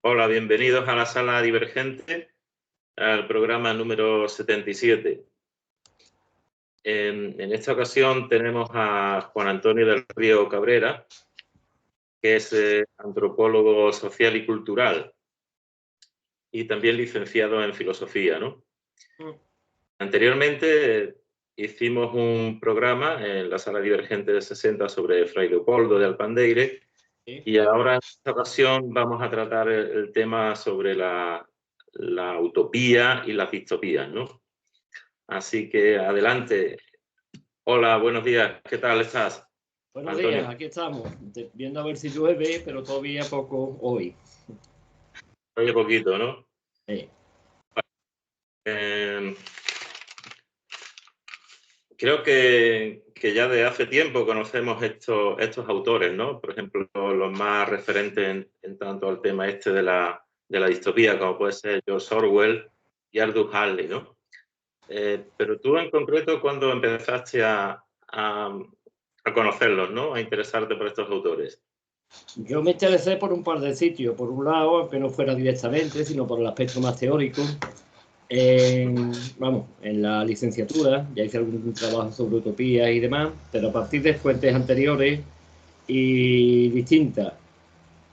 Hola, bienvenidos a la Sala Divergente, al programa número 77. En esta ocasión tenemos a Juan Antonio del Río Cabrera, que es antropólogo social y cultural y también licenciado en filosofía, ¿no? Anteriormente hicimos un programa en la Sala Divergente de 60 sobre Fray Leopoldo de Alpandeire. Y ahora en esta ocasión vamos a tratar el tema sobre la utopía y las distopías, ¿no? Así que adelante. Hola, buenos días. ¿Qué tal estás? Buenos días, aquí estamos, viendo a ver si llueve, pero todavía poco hoy. Oye, poquito, ¿no? Sí. Creo que ya de hace tiempo conocemos estos autores, ¿no? Por ejemplo, los más referentes en tanto al tema este de la distopía, como puede ser George Orwell y Aldous Huxley, ¿no? Pero tú en concreto, ¿cuándo empezaste a conocerlos, ¿no? A interesarte por estos autores? Yo me interesé por un par de sitios. Por un lado, aunque no fuera directamente, sino por el aspecto más teórico. En la licenciatura ya hice algún trabajo sobre utopía y demás, pero a partir de fuentes anteriores y distintas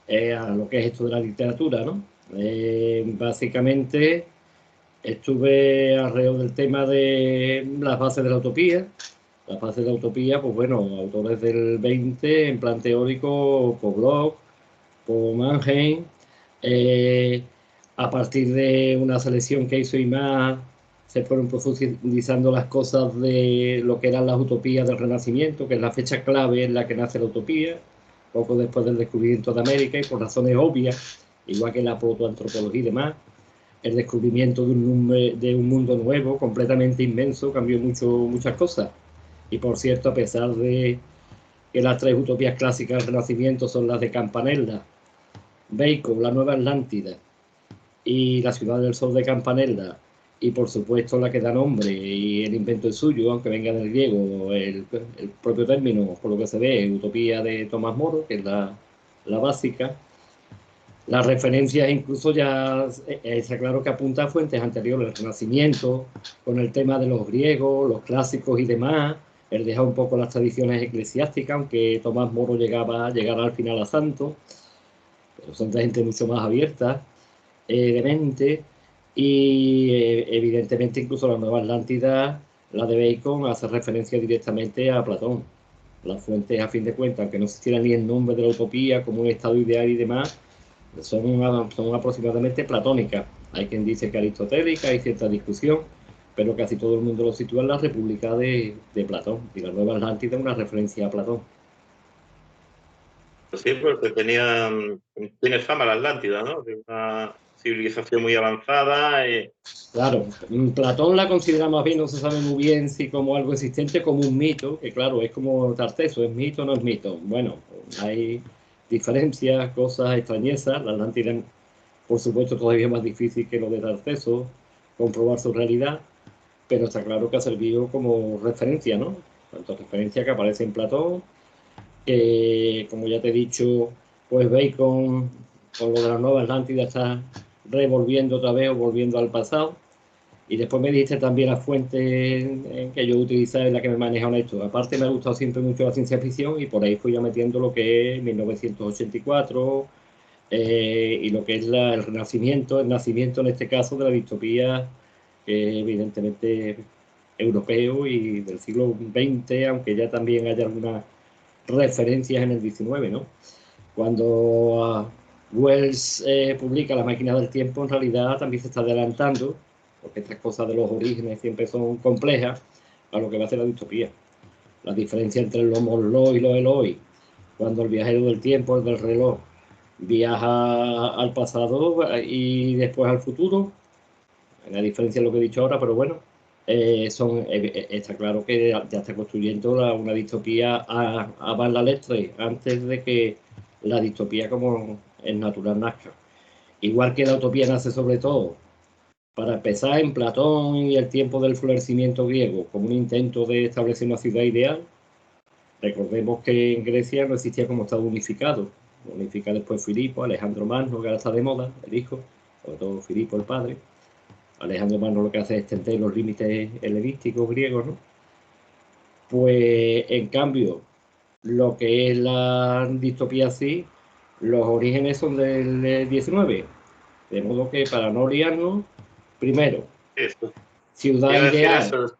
a lo que es esto de la literatura, ¿no? Básicamente estuve alrededor del tema de las bases de la utopía. Las bases de la utopía, pues bueno, autores del 20 en plan teórico, por Bloch, por Mannheim, a partir de una selección que hizo IMAX, se fueron profundizando las cosas de lo que eran las utopías del Renacimiento, que es la fecha clave en la que nace la utopía, poco después del descubrimiento de América, y por razones obvias, igual que la protoantropología y demás, el descubrimiento de un mundo nuevo, completamente inmenso, cambió muchas cosas. Y por cierto, a pesar de que las tres utopías clásicas del Renacimiento son las de Campanella, Bacon, la Nueva Atlántida y la Ciudad del Sol de Campanella, y por supuesto la que da nombre y el invento es suyo, aunque venga del griego, el propio término, por lo que se ve, Utopía de Tomás Moro, que es la básica. Las referencias incluso ya está claro que apunta a fuentes anteriores, el Renacimiento, con el tema de los griegos, los clásicos y demás. Él deja un poco las tradiciones eclesiásticas, aunque Tomás Moro llegara al final a santo, pero son de gente mucho más abierta de mente. Y evidentemente incluso la Nueva Atlántida, la de Bacon, hace referencia directamente a Platón. Las fuentes, a fin de cuentas, aunque no existiera ni el nombre de la utopía como un estado ideal y demás, son aproximadamente platónicas. Hay quien dice que aristotélica, hay cierta discusión, pero casi todo el mundo lo sitúa en la República de Platón, y la Nueva Atlántida es una referencia a Platón. Pues sí, porque tiene fama la Atlántida, ¿no? De una civilización muy avanzada. Claro, Platón la considera más bien, no se sabe muy bien si como algo existente, como un mito, que claro, es como Tarteso, ¿es mito o no es mito? Bueno, hay diferencias, cosas, extrañezas. La Atlántida, por supuesto, todavía más difícil que lo de Tarteso, comprobar su realidad, pero está claro que ha servido como referencia, ¿no? Tanto referencia que aparece en Platón, que como ya te he dicho, pues Bacon, con lo de la Nueva Atlántida, está revolviendo otra vez o volviendo al pasado. Y después me dijiste también la fuente en que yo utilicé, en la que me manejaron esto. Aparte me ha gustado siempre mucho la ciencia ficción, y por ahí fui yo metiendo lo que es 1984 y lo que es el renacimiento, el nacimiento en este caso de la distopía, evidentemente europeo y del siglo XX, aunque ya también haya algunas referencias en el XIX, ¿no? Cuando Wells publica La máquina del tiempo, en realidad también se está adelantando, porque estas cosas de los orígenes siempre son complejas, a lo que va a ser la distopía. La diferencia entre los Morloi y los Eloi, cuando el viajero del tiempo, el del reloj, viaja al pasado y después al futuro, la diferencia es lo que he dicho ahora, pero bueno, está claro que ya está construyendo una distopía a Van la Lestre, antes de que la distopía como es natural nazca. Igual que la utopía nace sobre todo, para empezar, en Platón y el tiempo del florecimiento griego, como un intento de establecer una ciudad ideal. Recordemos que en Grecia no existía como Estado unificado, unifica después Filipo, Alejandro Magno, que ahora está de moda, el hijo, sobre todo Filipo el padre. Alejandro Magno lo que hace es extender los límites helenísticos griegos, ¿no? Pues en cambio, lo que es la distopía sí, los orígenes son del 19, de modo que para no liarnos, primero, Eso. ciudad Quiero decir ideal. eso.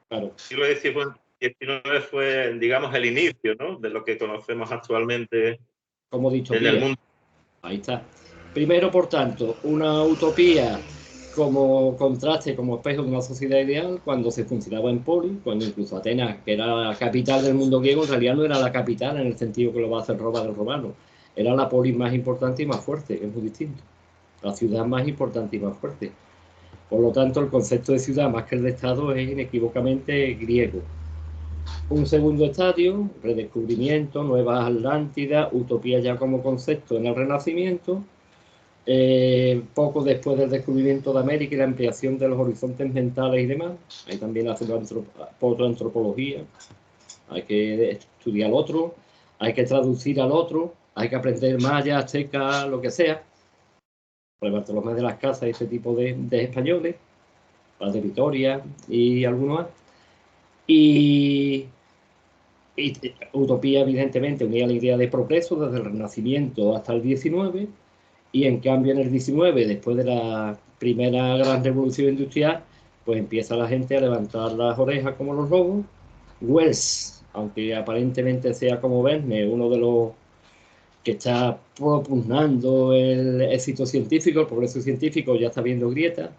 Claro. Siglo XIX fue, digamos, el inicio, ¿no?, de lo que conocemos actualmente Como distopía. en el mundo. Ahí está. Primero, por tanto, una utopía como contraste, como espejo de una sociedad ideal, cuando se funcionaba en Polis, cuando incluso Atenas, que era la capital del mundo griego, en realidad no era la capital en el sentido que lo va a hacer Roma del romano. Era la polis más importante y más fuerte, que es muy distinto. La ciudad más importante y más fuerte. Por lo tanto, el concepto de ciudad, más que el de Estado, es inequívocamente griego. Un segundo estadio, redescubrimiento, nuevas Atlántida, utopía ya como concepto en el Renacimiento. Poco después del descubrimiento de América y la ampliación de los horizontes mentales y demás, ahí también hace otra antropología, hay que estudiar al otro, hay que traducir al otro, hay que aprender maya, azteca, lo que sea, por Bartolomé de las Casas y este tipo de españoles, las de Vitoria y algunos más. Y utopía, evidentemente, unía la idea de progreso desde el Renacimiento hasta el 19, y en cambio en el 19, después de la primera gran revolución industrial, pues empieza la gente a levantar las orejas como los lobos. Wells, aunque aparentemente sea como Verne, uno de los que está propugnando el éxito científico, el progreso científico, ya está viendo grietas.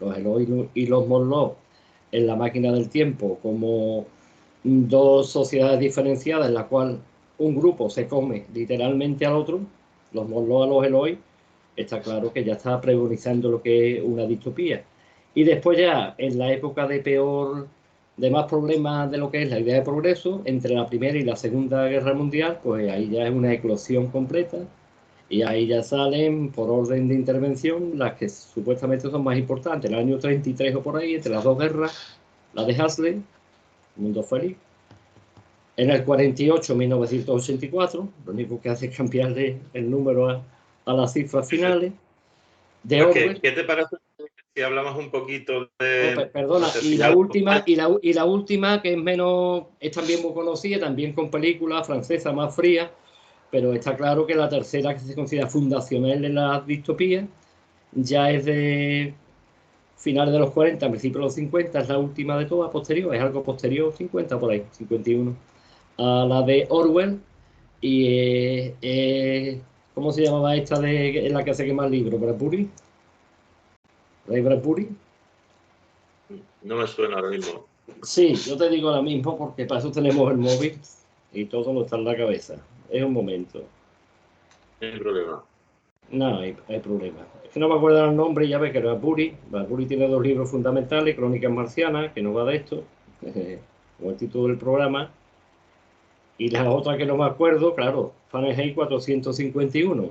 Los Eloy y los Morlov en La máquina del tiempo como dos sociedades diferenciadas en la cual un grupo se come literalmente al otro, los Morlov a los Eloy, está claro que ya está pregonizando lo que es una distopía. Y después ya, en la época de más problemas de lo que es la idea de progreso, entre la Primera y la Segunda Guerra Mundial, pues ahí ya es una eclosión completa, y ahí ya salen, por orden de intervención, las que supuestamente son más importantes. El año 33 o por ahí, entre las dos guerras, la de Huxley, Mundo Feliz. En el 48, 1984, lo único que hace es cambiarle el número a las cifras finales. De Orwell. ¿Qué te parece si hablamos un poquito de... Perdona, y la última, que es menos, es también muy conocida, también con películas francesa más fría, pero está claro que la tercera, que se considera fundacional de la distopía, ya es de finales de los 40, principios de los 50, es la última de todas, posterior, es algo posterior, 50 por ahí, 51, a la de Orwell. Y ¿cómo se llamaba esta en la que se quema el libro? ¿Bradbury? ¿Ray Bradbury? No me suena ahora mismo. Sí, yo te digo ahora mismo porque para eso tenemos el móvil y todo no está en la cabeza. Es un momento. No hay problema. No, hay problema. Es que no me acuerdo el nombre, ya ves que Bradbury. Bradbury tiene dos libros fundamentales, Crónicas Marcianas, que no va de esto, como el título del programa. Y la otra que no me acuerdo, claro, Fahrenheit 451.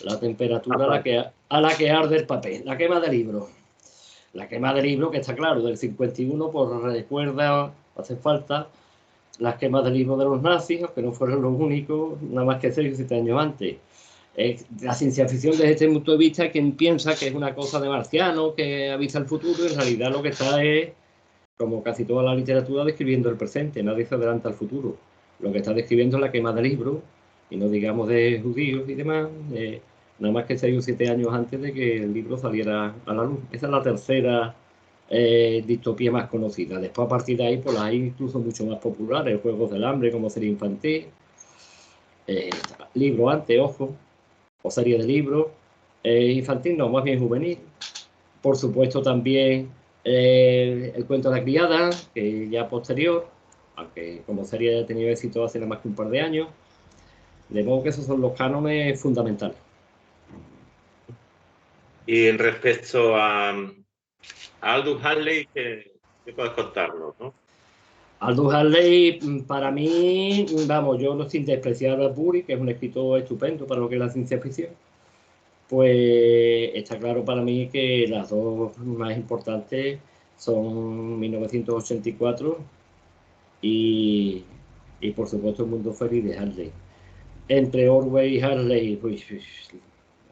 La temperatura a la que arde el papel, la quema del libro. La quema del libro, que está claro, del 51, por recuerda, hace falta, las quemas del libro de los nazis, aunque no fueron los únicos, nada más que 6 o 7 años antes. La ciencia ficción desde este punto de vista, quien piensa que es una cosa de marciano, que avisa el futuro, en realidad lo que está es, como casi toda la literatura, describiendo el presente, nadie se adelanta al futuro. Lo que está describiendo es la quema del libro, y no digamos de judíos y demás, nada más que 6 o 7 años antes de que el libro saliera a la luz. Esa es la tercera distopía más conocida. Después, a partir de ahí, pues hay incluso mucho más populares, Juegos del Hambre, como serie infantil, libro antes, ojo, o serie de libros, infantil no, más bien juvenil. Por supuesto también El cuento de la criada, que ya posterior, aunque como serie ha tenido éxito hace nada más que un par de años. De modo que esos son los cánones fundamentales. Y en respecto a Aldous Huxley, ¿qué puedes contarnos, no? Aldous Huxley, para mí, vamos, yo no sin despreciar a Bradbury, que es un escritor estupendo para lo que es la ciencia ficción, pues está claro para mí que las dos más importantes son 1984 y por supuesto El mundo feliz de Huxley. entre Orwell y Huxley, pues,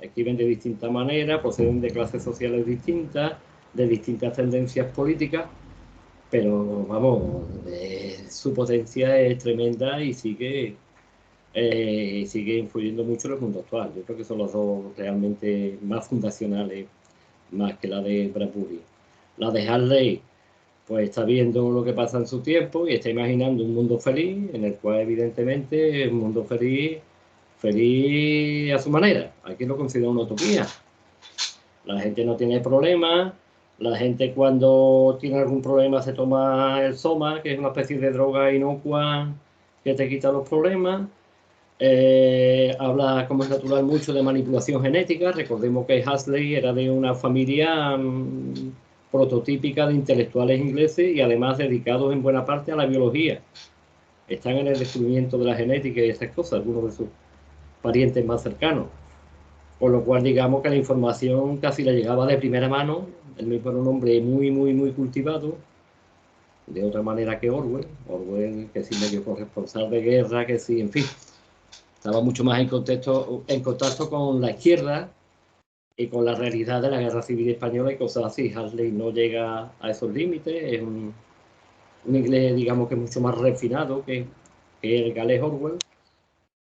escriben de distintas maneras, proceden de clases sociales distintas, de distintas tendencias políticas, pero vamos, su potencia es tremenda y sigue influyendo mucho en el mundo actual. Yo creo que son los dos realmente más fundacionales, más que la de Bradbury. La de Huxley, pues está viendo lo que pasa en su tiempo y está imaginando un mundo feliz, en el cual evidentemente es un mundo feliz a su manera. Aquí lo considera una utopía. La gente no tiene problemas, la gente cuando tiene algún problema se toma el Soma, que es una especie de droga inocua que te quita los problemas. Habla, como es natural, mucho de manipulación genética. Recordemos que Huxley era de una familia prototípica de intelectuales ingleses y además dedicados en buena parte a la biología. Están en el descubrimiento de la genética y esas cosas, algunos de sus parientes más cercanos. Con lo cual, digamos que la información casi le llegaba de primera mano. Él mismo era un hombre muy cultivado, de otra manera que Orwell. Orwell, que sí medio corresponsal de guerra, que sí, en fin. Estaba mucho más en contacto con la izquierda y con la realidad de la guerra civil española y cosas así. Huxley no llega a esos límites, es un inglés, digamos, que mucho más refinado que el galés Orwell,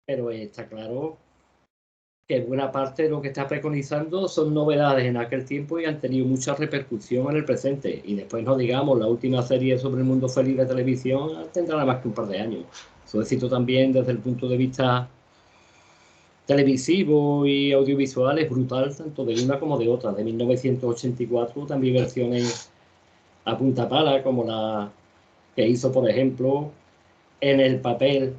pero está claro que buena parte de lo que está preconizando son novedades en aquel tiempo y han tenido mucha repercusión en el presente. Y después, no digamos, la última serie sobre el mundo feliz de televisión tendrá nada más que un par de años. Su éxito también desde el punto de vista televisivo y audiovisual es brutal, tanto de una como de otra. De 1984 también versiones a punta pala, como la que hizo, por ejemplo, en el papel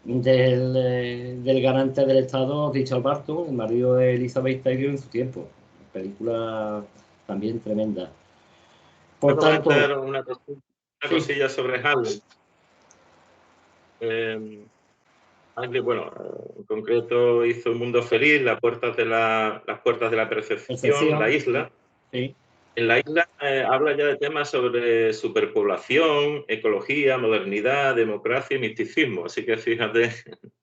del garante del Estado, Richard Barton, el marido de Elizabeth Taylor en su tiempo. Película también tremenda. Por ¿Puedo tanto, comentar una sí, cosilla sobre Huxley? Huxley, bueno, en concreto hizo El mundo feliz, las puertas de la percepción, La excepción, isla. sí. En La isla habla ya de temas sobre superpoblación, ecología, modernidad, democracia y misticismo. Así que fíjate.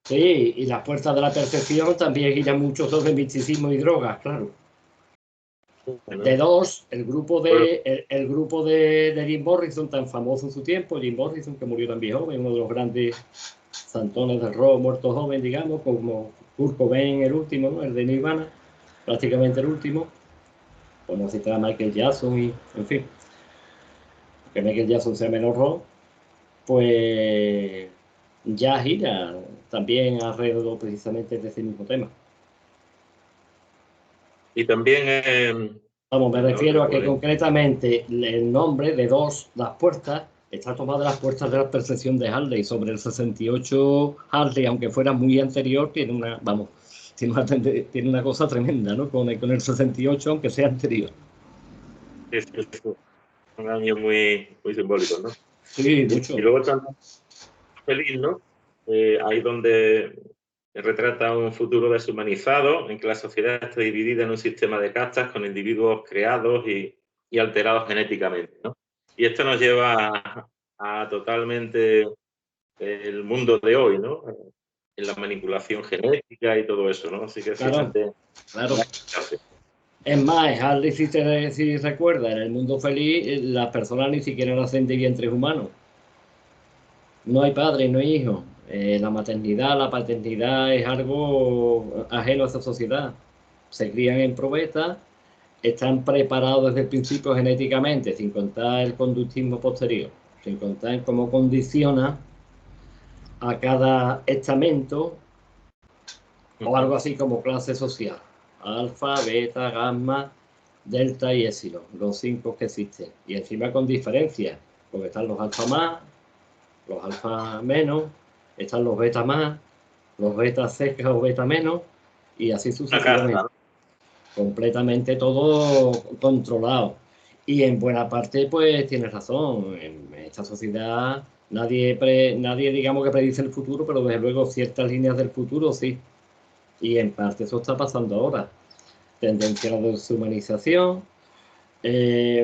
Sí, y las puertas de la perfección también giran mucho sobre misticismo y drogas, claro. De Bueno, dos, pues, el grupo de Jim Morrison, tan famoso en su tiempo, Jim Morrison, que murió tan viejo, uno de los grandes santones del rock, muerto joven, digamos, como Kurt Cobain, el último, ¿no? El de Nirvana, prácticamente el último, por no citar a Michael Jackson y, en fin, que Michael Jackson sea menos rock, pues ya gira también alrededor precisamente de ese mismo tema. y también, Vamos, me bueno, refiero a que concretamente el nombre de dos, las puertas, está tomado de las puertas de la percepción de Harley. Sobre el 68, Harley, aunque fuera muy anterior, tiene una, vamos, tiene una cosa tremenda, ¿no? Con el 68, aunque sea anterior. es un año muy simbólico, ¿no? Sí, Y mucho. luego también feliz, ¿no? Ahí donde retrata un futuro deshumanizado, en que la sociedad está dividida en un sistema de castas con individuos creados y alterados genéticamente, ¿no? Y esto nos lleva a totalmente el mundo de hoy, ¿no? En la manipulación genética y todo eso, ¿no? Así que Claro, fíjate. claro. Es más, Harley, si recuerda, en el mundo feliz, las personas ni siquiera nacen de vientres humanos. No hay padre, no hay hijo. La maternidad, la paternidad es algo ajeno a esa sociedad. Se crían en probeta, están preparados desde el principio genéticamente, sin contar el conductismo posterior, sin contar en cómo condiciona a cada estamento o algo así como clase social. Alfa, beta, gamma, delta y épsilon, los 5 que existen. Y encima con diferencias, porque están los alfa más, los alfa menos, están los beta más, los beta secas o beta menos, y así Una casta, sucesivamente. ¿no? Completamente todo controlado. Y en buena parte, pues tienes razón. En esta sociedad nadie digamos que predice el futuro, pero desde luego ciertas líneas del futuro sí. Y en parte eso está pasando ahora. Tendencia a la deshumanización,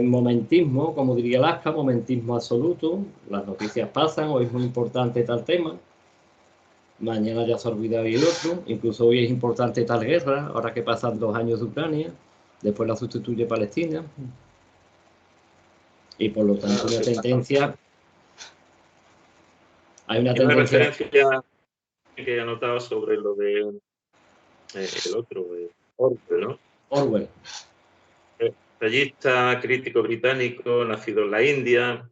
momentismo, como diría Alaska, momentismo absoluto. Las noticias pasan, hoy es muy importante tal tema. mañana ya se ha olvidado y el otro. Incluso hoy es importante tal guerra, ahora que pasan 2 años de Ucrania, después la sustituye Palestina. Y por lo tanto una tendencia... Hay una tendencia... referencia que he anotado sobre lo de el otro, Orwell, ¿no? Orwell. Ensayista, crítico británico, nacido en la India.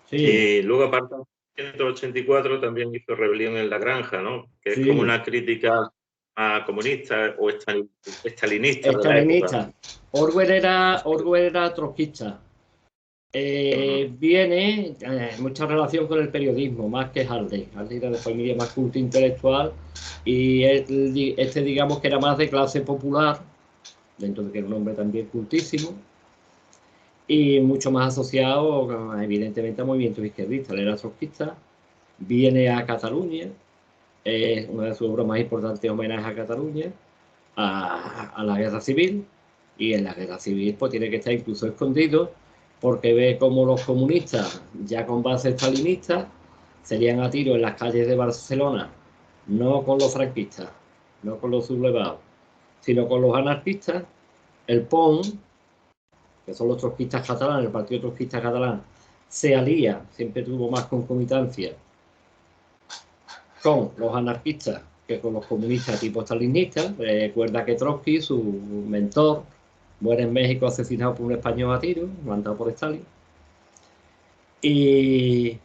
Sí. Y luego, aparte, en 1984 también hizo Rebelión en la Granja, ¿no? Que sí. Es como una crítica a comunista o estalinista de la época. Orwell era trotskista. Viene mucha relación con el periodismo, más que Hardy. Hardy era de familia más culta intelectual y digamos que era más de clase popular, dentro de que era un hombre también cultísimo y mucho más asociado evidentemente a movimientos izquierdistas. Él era trotskista, viene a Cataluña, una de sus obras más importantes, homenaje a Cataluña, a la guerra civil, y en la guerra civil pues tiene que estar incluso escondido porque ve como los comunistas, ya con base estalinista, serían a tiro en las calles de Barcelona, no con los franquistas, no con los sublevados, sino con los anarquistas. El PON, que son los trotskistas catalanes, el Partido Trotskista Catalán, se alía, siempre tuvo más concomitancia con los anarquistas que con los comunistas tipo stalinistas. Recuerda que Trotsky, su mentor, muere en México asesinado por un español a tiro, mandado por Stalin. Y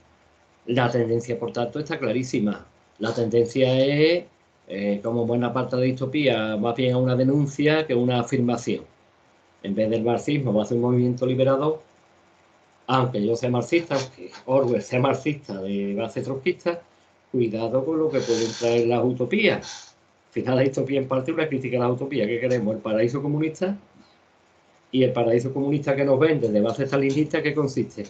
la tendencia, por tanto, está clarísima. La tendencia es, como buena parte de la distopía, más bien a una denuncia que una afirmación. En vez del marxismo va a ser un movimiento liberador, aunque yo sea marxista, aunque Orwell sea marxista de base trotskista, cuidado con lo que pueden traer las utopías. Al final, la distopía en parte es una crítica a las utopías. ¿Qué queremos? El paraíso comunista. Y el paraíso comunista que nos vende de base stalinista, ¿qué consiste?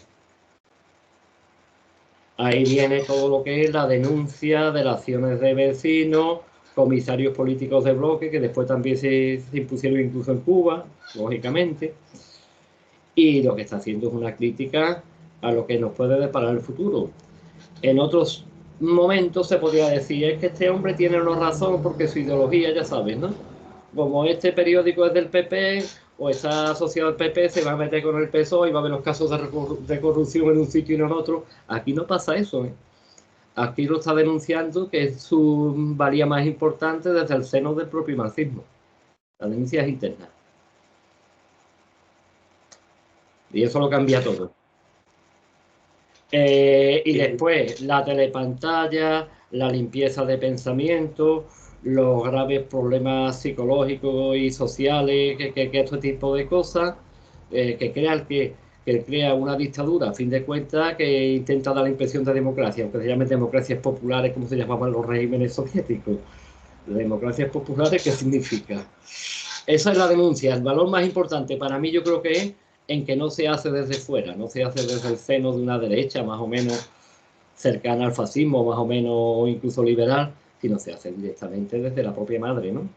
Ahí viene todo lo que es la denuncia de las acciones de vecinos, comisarios políticos de bloque, que después también se impusieron incluso en Cuba, lógicamente. Y lo que está haciendo es una crítica a lo que nos puede deparar el futuro. En otros momentos se podría decir, es que este hombre tiene una razón porque su ideología, ya sabes, ¿no? Como este periódico es del PP o está asociado al PP, se va a meter con el PSOE y va a haber los casos de corrupción en un sitio y no en otro. Aquí no pasa eso, ¿eh? Aquí lo está denunciando que es su valía más importante desde el seno del propio marxismo. La denuncia es interna. Y eso lo cambia todo. Y después la telepantalla, la limpieza de pensamiento, los graves problemas psicológicos y sociales, que este tipo de cosas, que crea una dictadura, a fin de cuentas, que intenta dar la impresión de democracia, aunque se llamen democracias populares, como se llamaban los regímenes soviéticos. Democracias populares, ¿qué significa? Esa es la denuncia. El valor más importante para mí, yo creo que es en que no se hace desde fuera, no se hace desde el seno de una derecha más o menos cercana al fascismo, más o menos incluso liberal, sino se hace directamente desde la propia madre, ¿no?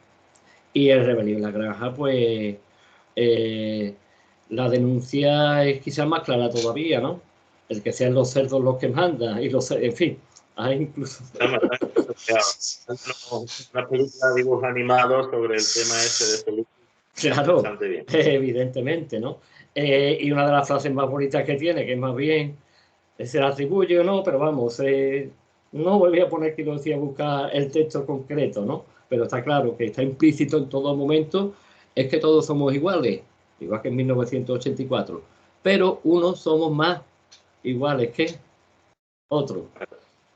Y el Rebelión en la Granja, pues la denuncia es quizás más clara todavía, ¿no? El que sean los cerdos los que mandan, y los, en fin, hay incluso... Una película de dibujos animados sobre el tema este de Felipe. Claro, bastante bien. Evidentemente, ¿no? Y una de las frases más bonitas que tiene, que es más bien, se la atribuye o no, pero vamos, no volví a poner que lo decía buscar el texto concreto, ¿no? Pero está claro que está implícito en todo momento, es que todos somos iguales, igual que en 1984, pero unos somos más iguales que otros.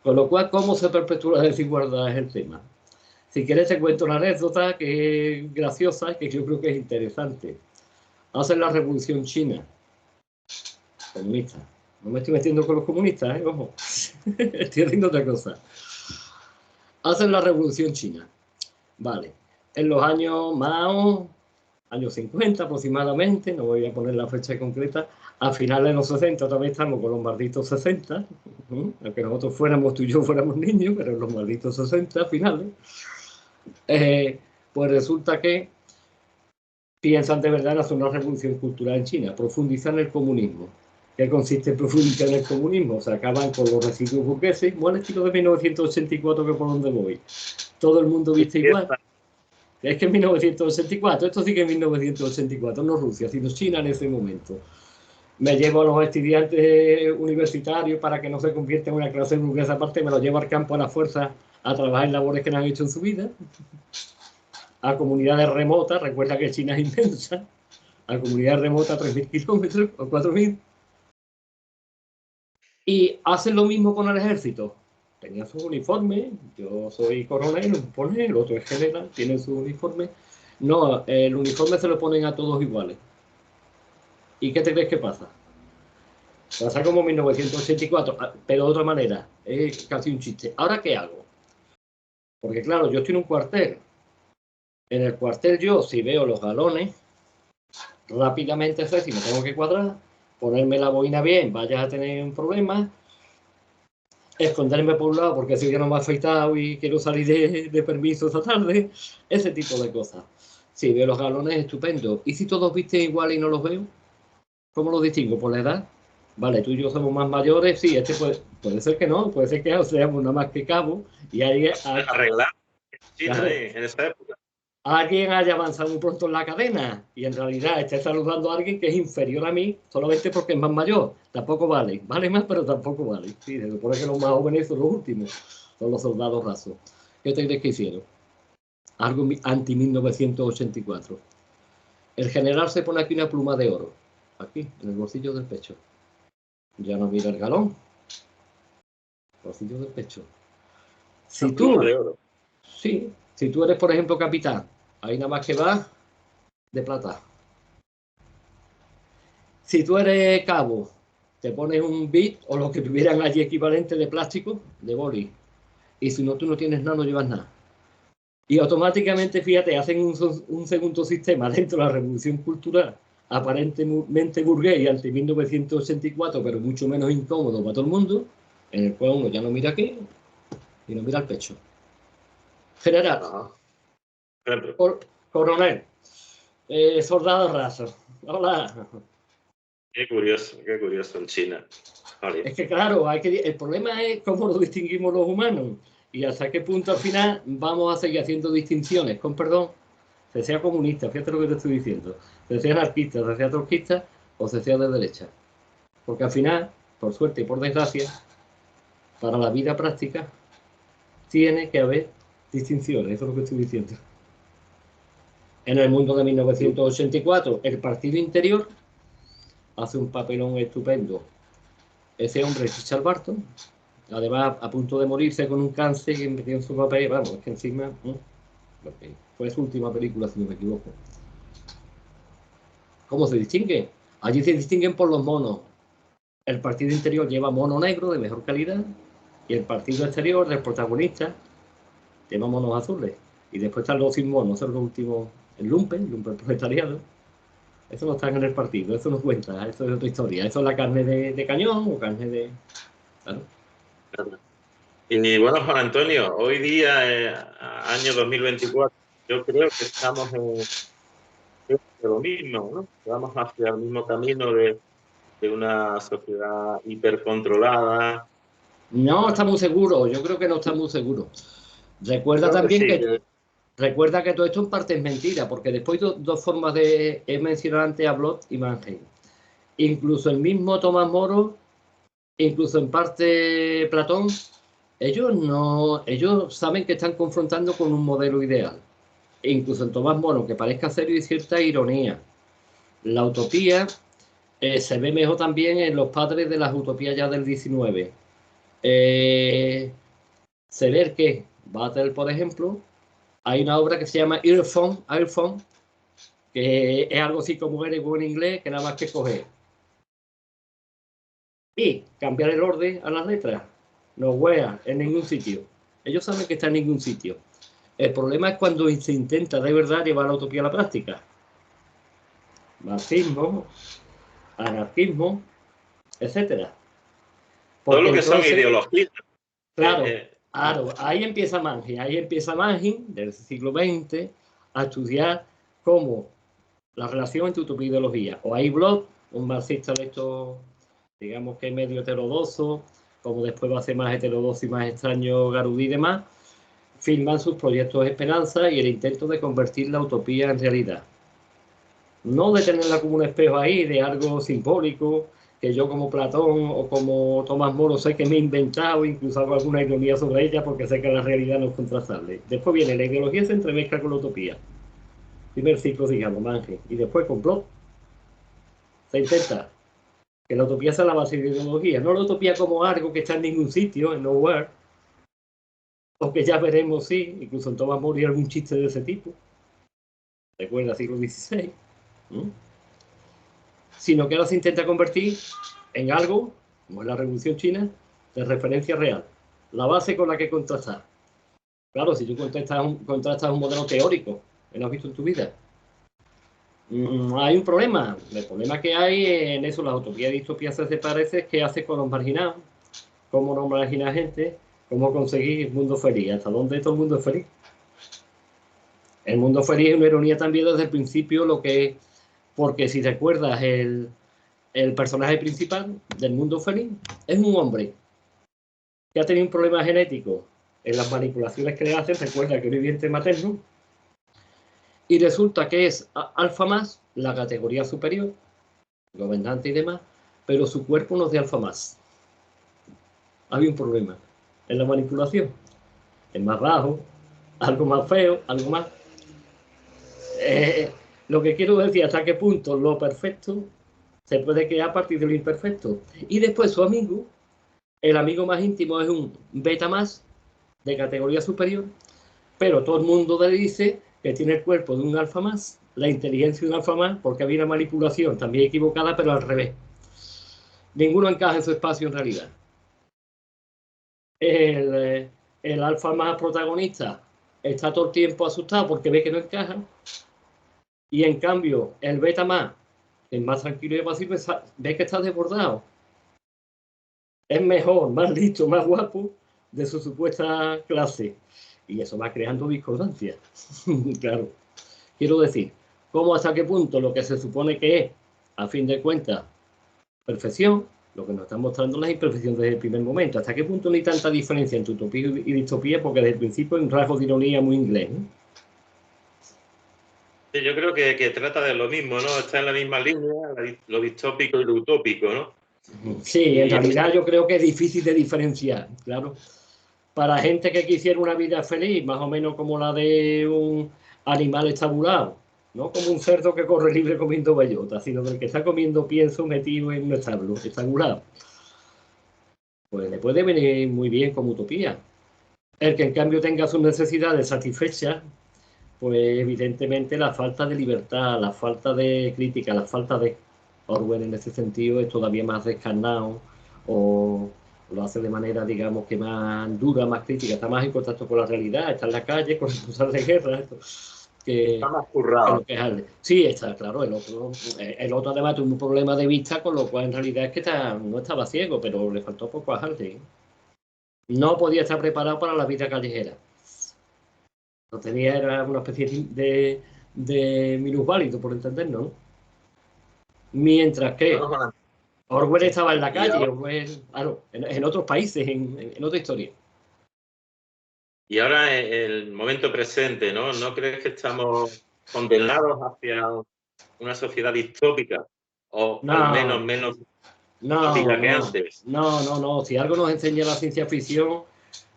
Con lo cual, ¿cómo se perpetúa la desigualdad? Es el tema. Si quieres te cuento una anécdota que es graciosa y que yo creo que es interesante. Hacen la Revolución China, comunista. No me estoy metiendo con los comunistas, ojo. Estoy haciendo otra cosa. Hacen la Revolución China. Vale. En los años Mao, años 50 aproximadamente, no voy a poner la fecha concreta, a finales de los 60, todavía estamos con los malditos 60, aunque nosotros tú y yo fuéramos niños, pero en los malditos 60 a finales, pues resulta que piensan de verdad en hacer una revolución cultural en China, profundizar en el comunismo. que consiste en profundizar en el comunismo. Se acaban con los residuos burgueses, como el estilo de 1984, que por donde voy. Todo el mundo viste igual. Es que en 1984, esto sí que en 1984, no Rusia, sino China en ese momento. Me llevo a los estudiantes universitarios para que no se convierta en una clase burguesa aparte, me los llevo al campo a la fuerza a trabajar en labores que no han hecho en su vida. A comunidades remotas, recuerda que China es inmensa, a comunidades remotas a 3.000 kilómetros o 4.000. Y hacen lo mismo con el ejército. Tenían su uniforme, yo soy coronel, el otro es general, tienen su uniforme. No, el uniforme se lo ponen a todos iguales. ¿Y qué te crees que pasa? Pasa como 1984, pero de otra manera, es casi un chiste. ¿Ahora qué hago? Porque claro, yo estoy en un cuartel. En el cuartel yo, si veo los galones, rápidamente sé si me tengo que cuadrar, ponerme la boina bien, vayas a tener un problema, esconderme por un lado porque si ya no me ha afeitado y quiero salir de permiso esta tarde, ese tipo de cosas. Si veo los galones, estupendo. ¿Y si todos visten igual y no los veo? ¿Cómo los distingo? ¿Por la edad? Vale, tú y yo somos más mayores, sí, este puede ser que no, puede ser que seamos nada más que cabo y ahí arreglar en China, claro, en esa época. alguien haya avanzado muy pronto en la cadena y en realidad esté saludando a alguien que es inferior a mí solamente porque es más mayor. Tampoco vale. Vale más, pero tampoco vale. Sí, se supone que los más jóvenes son los últimos, son los soldados rasos. ¿Qué te crees que hicieron? Algo anti-1984. El general se pone aquí una pluma de oro, aquí, en el bolsillo del pecho. Ya no mira el galón. Bolsillo del pecho. Si tú, de oro. sí, si tú eres, por ejemplo, capitán, ahí nada más que va de plata. Si tú eres cabo, te pones un bit o lo que tuvieran allí equivalente de plástico, de boli. Y si no, tú no tienes nada, no llevas nada. Y automáticamente, fíjate, hacen un segundo sistema dentro de la revolución cultural, aparentemente burgués y ante 1984, pero mucho menos incómodo para todo el mundo, en el cual uno ya no mira aquí y no mira al pecho. General, coronel, soldado raso. Hola. Qué curioso en China. Vale. Es que claro, el problema es cómo lo distinguimos los humanos y hasta qué punto al final vamos a seguir haciendo distinciones, con perdón, se sea comunista, fíjate lo que te estoy diciendo, se sea anarquista, se sea trotskista o se sea de derecha. Porque al final, por suerte y por desgracia, para la vida práctica, tiene que haber distinciones, eso es lo que estoy diciendo. En el mundo de 1984, el partido interior hace un papelón estupendo. Ese hombre es Richard Barton, además a punto de morirse con un cáncer que metió en su papel, vamos, es que encima fue su última película, si no me equivoco. ¿Cómo se distingue? Allí se distinguen por los monos. El partido interior lleva mono negro de mejor calidad y el partido exterior del protagonista lleva monos azules. Y después están los sin monos, esos son los últimos, el lumpen proletariado. Eso no está en el partido, eso no cuenta, eso es otra historia. Eso es la carne de cañón o carne de... ¿Claro? Y bueno, Juan Antonio, hoy día, año 2024, yo creo que estamos en lo mismo, ¿no? Vamos hacia el mismo camino de una sociedad hipercontrolada. No está muy seguro, yo creo que no está muy seguro. Recuerda también recuerda que todo esto en parte es mentira, porque después dos formas de... He mencionado antes a Bloch y Mannheim. Incluso el mismo Tomás Moro, incluso en parte Platón, ellos saben que están confrontando con un modelo ideal. E incluso en Tomás Moro, que parezca serio y cierta ironía. La utopía se ve mejor también en los padres de las utopías ya del 19. Se ve que Battle, por ejemplo, hay una obra que se llama Earphone, que es algo así como eres en inglés, que nada más que coger y cambiar el orden a las letras. No juega en ningún sitio. Ellos saben que está en ningún sitio. El problema es cuando se intenta de verdad llevar la utopía a la práctica. Marxismo, anarquismo, etcétera. Todo lo que son ideologías. Claro, claro, ahí empieza Mannheim del siglo XX a estudiar cómo la relación entre utopía e ideología. O hay Bloch, un marxista de estos digamos que medio heterodoxo, como después va a ser más heterodoxo y más extraño Garudí y demás, firman sus proyectos de esperanza y el intento de convertir la utopía en realidad. No de tenerla como un espejo ahí, de algo simbólico, que yo como Platón o como Tomás Moro sé que me he inventado, incluso hago alguna ironía sobre ella porque sé que la realidad no es contrastable. Después viene la ideología, se entremezcla con la utopía. Primer ciclo, digamos, Manje. Y después complot. Se intenta que la utopía sea la base de la ideología, no la utopía como algo que está en ningún sitio, en nowhere, o que ya veremos, sí, incluso en Tomás Moro hay algún chiste de ese tipo. Recuerda, siglo XVI. ¿Mm? Sino que ahora se intenta convertir en algo, como es la Revolución China, de referencia real. La base con la que contrastar. Claro, si tú contrastas un modelo teórico que no has visto en tu vida, hay un problema. El problema que hay en eso, la utopía y distopía se parece, qué hace con los marginados, cómo no marginar gente, cómo conseguir un mundo feliz, hasta dónde todo el mundo es feliz. El mundo feliz es una ironía también desde el principio, lo que es, porque si recuerdas el personaje principal del mundo feliz es un hombre que ha tenido un problema genético en las manipulaciones que le hacen, recuerda que es un vientre materno, y resulta que es alfa más, la categoría superior, gobernante y demás, pero su cuerpo no es de alfa más. Hay un problema en la manipulación. Es más bajo, algo más feo, algo más... lo que quiero decir, hasta qué punto lo perfecto se puede crear a partir de lo imperfecto. Y después su amigo, el amigo más íntimo es un beta más, de categoría superior, pero todo el mundo le dice que tiene el cuerpo de un alfa más, la inteligencia de un alfa más, porque había una manipulación también equivocada, pero al revés. Ninguno encaja en su espacio en realidad. El alfa más protagonista está todo el tiempo asustado porque ve que no encaja, y en cambio el beta más, el más tranquilo y pasivo, ve que está desbordado. Es mejor, más listo, más guapo de su supuesta clase. Y eso va creando discordancia. Claro. Quiero decir, ¿cómo hasta qué punto lo que se supone que es, a fin de cuentas, perfección, lo que nos están mostrando las imperfecciones desde el primer momento? ¿Hasta qué punto no hay tanta diferencia entre utopía y distopía? Porque desde el principio hay un rasgo de ironía muy inglés, ¿no? Sí, yo creo que trata de lo mismo, ¿no? Está en la misma línea, lo distópico y lo utópico, ¿no? Sí, en realidad yo creo que es difícil de diferenciar, claro. Para gente que quisiera una vida feliz, más o menos como la de un animal estabulado, no como un cerdo que corre libre comiendo bellota, sino del que está comiendo pienso metido en un establo, estabulado. Pues le puede venir muy bien como utopía. El que en cambio tenga sus necesidades satisfechas, pues evidentemente la falta de libertad, la falta de crítica, la falta de Orwell en ese sentido es todavía más descarnado o lo hace de manera, digamos, que más dura, más crítica, está más en contacto con la realidad, está en la calle, con cosas de guerra, Está más currado. Sí, está claro, el otro además tuvo un problema de vista, con lo cual en realidad es que no estaba ciego, pero le faltó poco a Hardy. No podía estar preparado para la vida callejera. Lo tenía, era una especie de minusválido, por entendernos, ¿no? Mientras que Orwell estaba en la calle, Orwell, claro, en otros países, en otra historia. Y ahora el momento presente, ¿no? ¿No crees que estamos condenados hacia una sociedad distópica? O al menos distópica que antes. No. Si algo nos enseña la ciencia ficción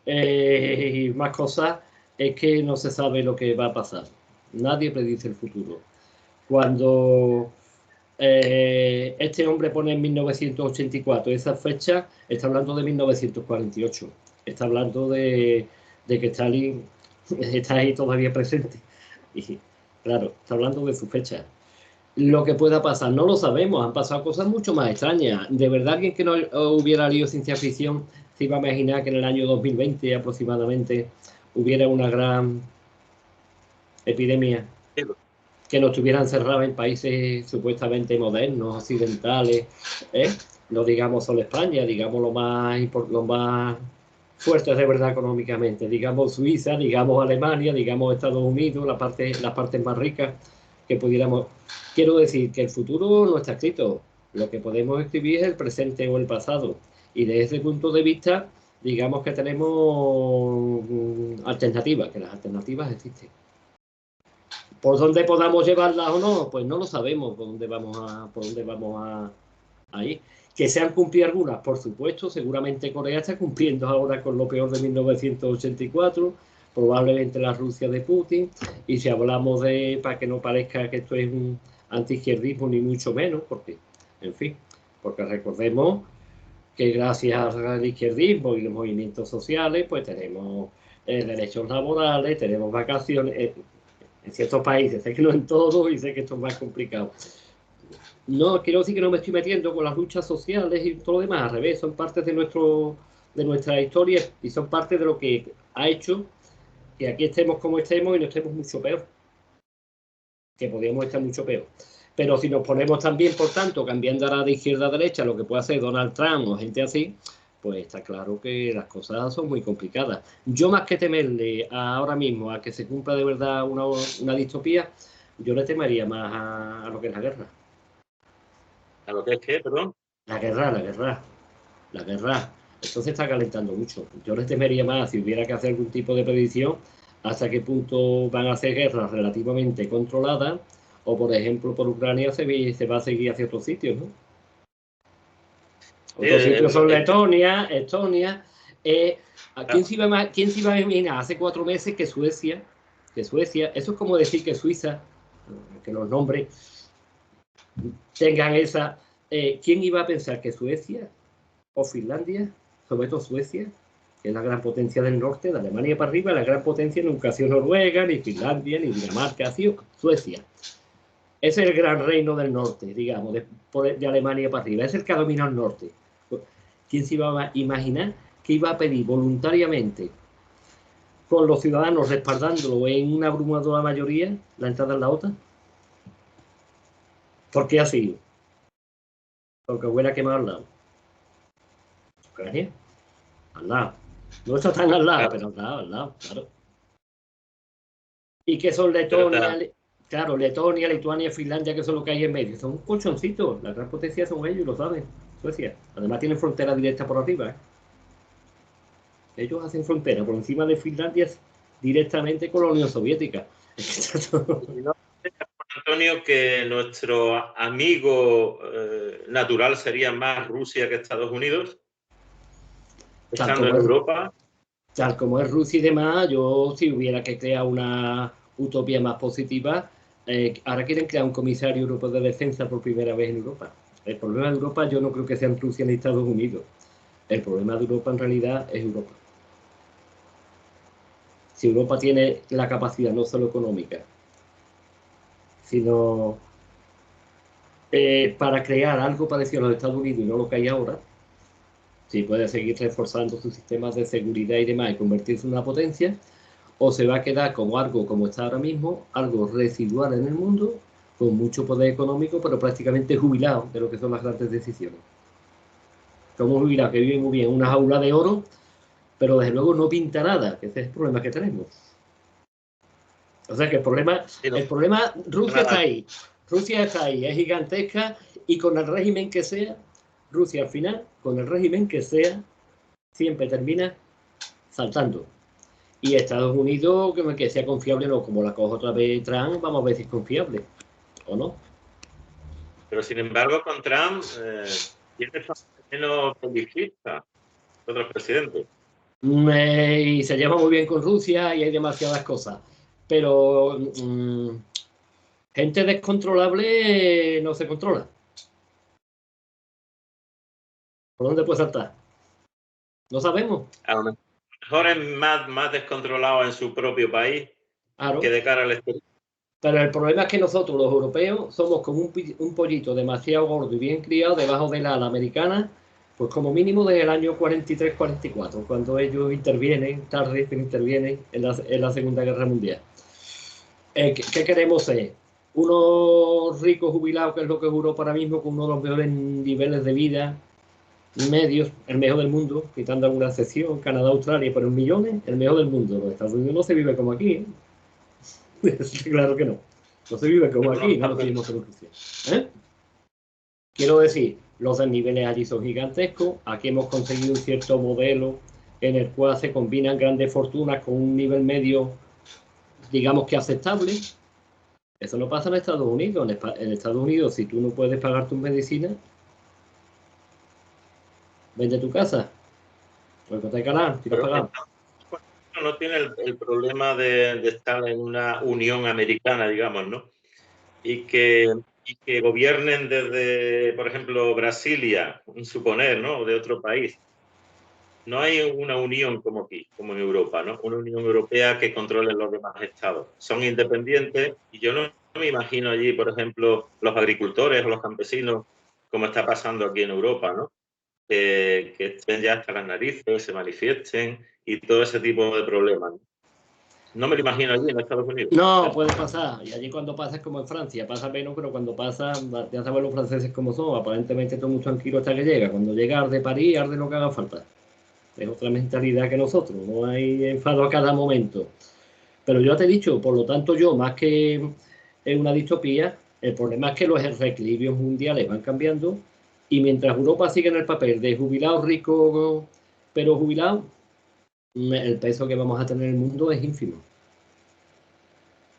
y más cosas, es que no se sabe lo que va a pasar. Nadie predice el futuro. Cuando este hombre pone en 1984 esa fecha, está hablando de 1948. Está hablando de que Stalin está ahí todavía presente. Y claro, está hablando de su fecha. Lo que pueda pasar, no lo sabemos, han pasado cosas mucho más extrañas. De verdad, alguien que no hubiera leído ciencia ficción se iba a imaginar que en el año 2020 aproximadamente hubiera una gran epidemia que nos tuvieran cerrados en países supuestamente modernos, occidentales, no digamos solo España, digamos lo más fuertes de verdad económicamente, digamos Suiza, digamos Alemania, digamos Estados Unidos, las partes más ricas que pudiéramos. Quiero decir que el futuro no está escrito. Lo que podemos escribir es el presente o el pasado. Y desde ese punto de vista, digamos que tenemos alternativas, que las alternativas existen. ¿Por dónde podamos llevarlas o no? Pues no lo sabemos por dónde vamos a ir. Que se han cumplido algunas, por supuesto, seguramente Corea está cumpliendo ahora con lo peor de 1984, probablemente la Rusia de Putin, y si hablamos de, para que no parezca que esto es un antiizquierdismo ni mucho menos, porque, en fin, porque recordemos que gracias al izquierdismo y los movimientos sociales, pues tenemos derechos laborales, tenemos vacaciones, en ciertos países, sé que no en todos y sé que esto es más complicado. No, quiero decir que no me estoy metiendo con las luchas sociales y todo lo demás, al revés, son partes de nuestra historia y son parte de lo que ha hecho que aquí estemos como estemos y no estemos mucho peor, que podríamos estar mucho peor. Pero si nos ponemos también, por tanto, cambiando ahora de izquierda a derecha, lo que puede hacer Donald Trump o gente así, pues está claro que las cosas son muy complicadas. Yo más que temerle ahora mismo a que se cumpla de verdad una distopía, yo le temería más a lo que es la guerra. ¿A lo que es qué, perdón? La guerra. Esto se está calentando mucho. Yo le temería más si hubiera que hacer algún tipo de predicción hasta qué punto van a hacer guerras relativamente controladas o, por ejemplo, por Ucrania se va a seguir hacia otros sitios, ¿no? Otros sitios son Letonia, Estonia. ¿Quién se iba a imaginar hace 4 meses que Suecia, eso es como decir que Suiza, que los nombres tengan esa... ¿Quién iba a pensar que Suecia o Finlandia, sobre todo Suecia, que es la gran potencia del norte, de Alemania para arriba, la gran potencia nunca ha sido Noruega, ni Finlandia, ni Dinamarca, ha sido Suecia? Es el gran reino del norte, digamos, de Alemania para arriba, es el que ha dominado el norte. ¿Quién se iba a imaginar que iba a pedir voluntariamente, con los ciudadanos respaldándolo en una abrumadora mayoría, la entrada en la OTAN? ¿Por qué así? Porque huele a quemado al lado. Ucrania, al lado. No está tan al lado, pero al lado, claro. ¿Y qué son Letonia? Claro, Letonia, Lituania, Finlandia, que son lo que hay en medio. Son un colchoncito. La gran potencia son ellos, lo saben. Suecia. Además tienen frontera directa por arriba. Ellos hacen frontera por encima de Finlandia directamente con la Unión Soviética. Antonio, que nuestro amigo natural sería más Rusia que Estados Unidos, estando en Europa. Tal como es Rusia y demás, yo si hubiera que crear una utopía más positiva, ahora quieren crear un comisario europeo de defensa por primera vez en Europa. El problema de Europa yo no creo que sean Rusia ni Estados Unidos. El problema de Europa en realidad es Europa. Si Europa tiene la capacidad no solo económica, sino para crear algo parecido a los Estados Unidos y no lo que hay ahora, si puede seguir reforzando sus sistemas de seguridad y demás y convertirse en una potencia, o se va a quedar como algo como está ahora mismo, algo residual en el mundo, con mucho poder económico, pero prácticamente jubilado de lo que son las grandes decisiones. Como un jubilado que vive muy bien, una jaula de oro, pero desde luego no pinta nada, que ese es el problema que tenemos. O sea que el problema Rusia está ahí. Rusia está ahí, es gigantesca y con el régimen que sea, Rusia al final, con el régimen que sea, siempre termina saltando. Y Estados Unidos, que sea confiable, no, como la cojo otra vez Trump, vamos a ver si es confiable o no. Pero sin embargo, con Trump tiene menos publicista que otros presidentes. Y se lleva muy bien con Rusia y hay demasiadas cosas. Pero gente descontrolable no se controla. ¿Por dónde puede saltar? No sabemos. A lo mejor es más descontrolado en su propio país, claro, que de cara al exterior. Pero el problema es que nosotros, los europeos, somos como un pollito demasiado gordo y bien criado debajo de la ala americana, pues como mínimo desde el año 43-44, cuando ellos intervienen, tarde intervienen en la Segunda Guerra Mundial. ¿Qué queremos ser? Unos ricos jubilados, que es lo que es Europa ahora mismo, con uno de los mejores niveles de vida, medios, el mejor del mundo, quitando alguna excepción, Canadá, Australia, pero en millones, el mejor del mundo. Los Estados Unidos no se vive como aquí, ¿eh? Claro que no. No se vive como aquí, no lo vivimos como Rusia. Quiero decir, los desniveles allí son gigantescos. Aquí hemos conseguido un cierto modelo en el cual se combinan grandes fortunas con un nivel medio, digamos que aceptable. Eso no pasa en Estados Unidos. En Estados Unidos, si tú no puedes pagar tus medicinas, vende tu casa. O hipotécala, si no Pero pagas. no tiene el problema de estar en una unión americana, digamos, ¿no? Y que gobiernen desde, por ejemplo, Brasilia, suponer, ¿no? O de otro país. No hay una unión como aquí, como en Europa, ¿no? Una Unión Europea que controle los demás estados. Son independientes y yo no me imagino allí, por ejemplo, los agricultores o los campesinos, como está pasando aquí en Europa, ¿no? Que estén ya hasta las narices, se manifiesten y todo ese tipo de problemas. No me lo imagino allí en Estados Unidos. No, puede pasar. Y allí cuando pasa es como en Francia. Pasa menos, pero cuando pasa, ya saben los franceses cómo son. Aparentemente todo muy tranquilo hasta que llega. Cuando llega arde París, arde lo que haga falta. Es otra mentalidad que nosotros. No hay enfado a cada momento. Pero yo te he dicho, por lo tanto yo, más que en una distopía, el problema es que los reequilibrios mundiales van cambiando y mientras Europa sigue en el papel de jubilados ricos, pero jubilados, el peso que vamos a tener en el mundo es ínfimo.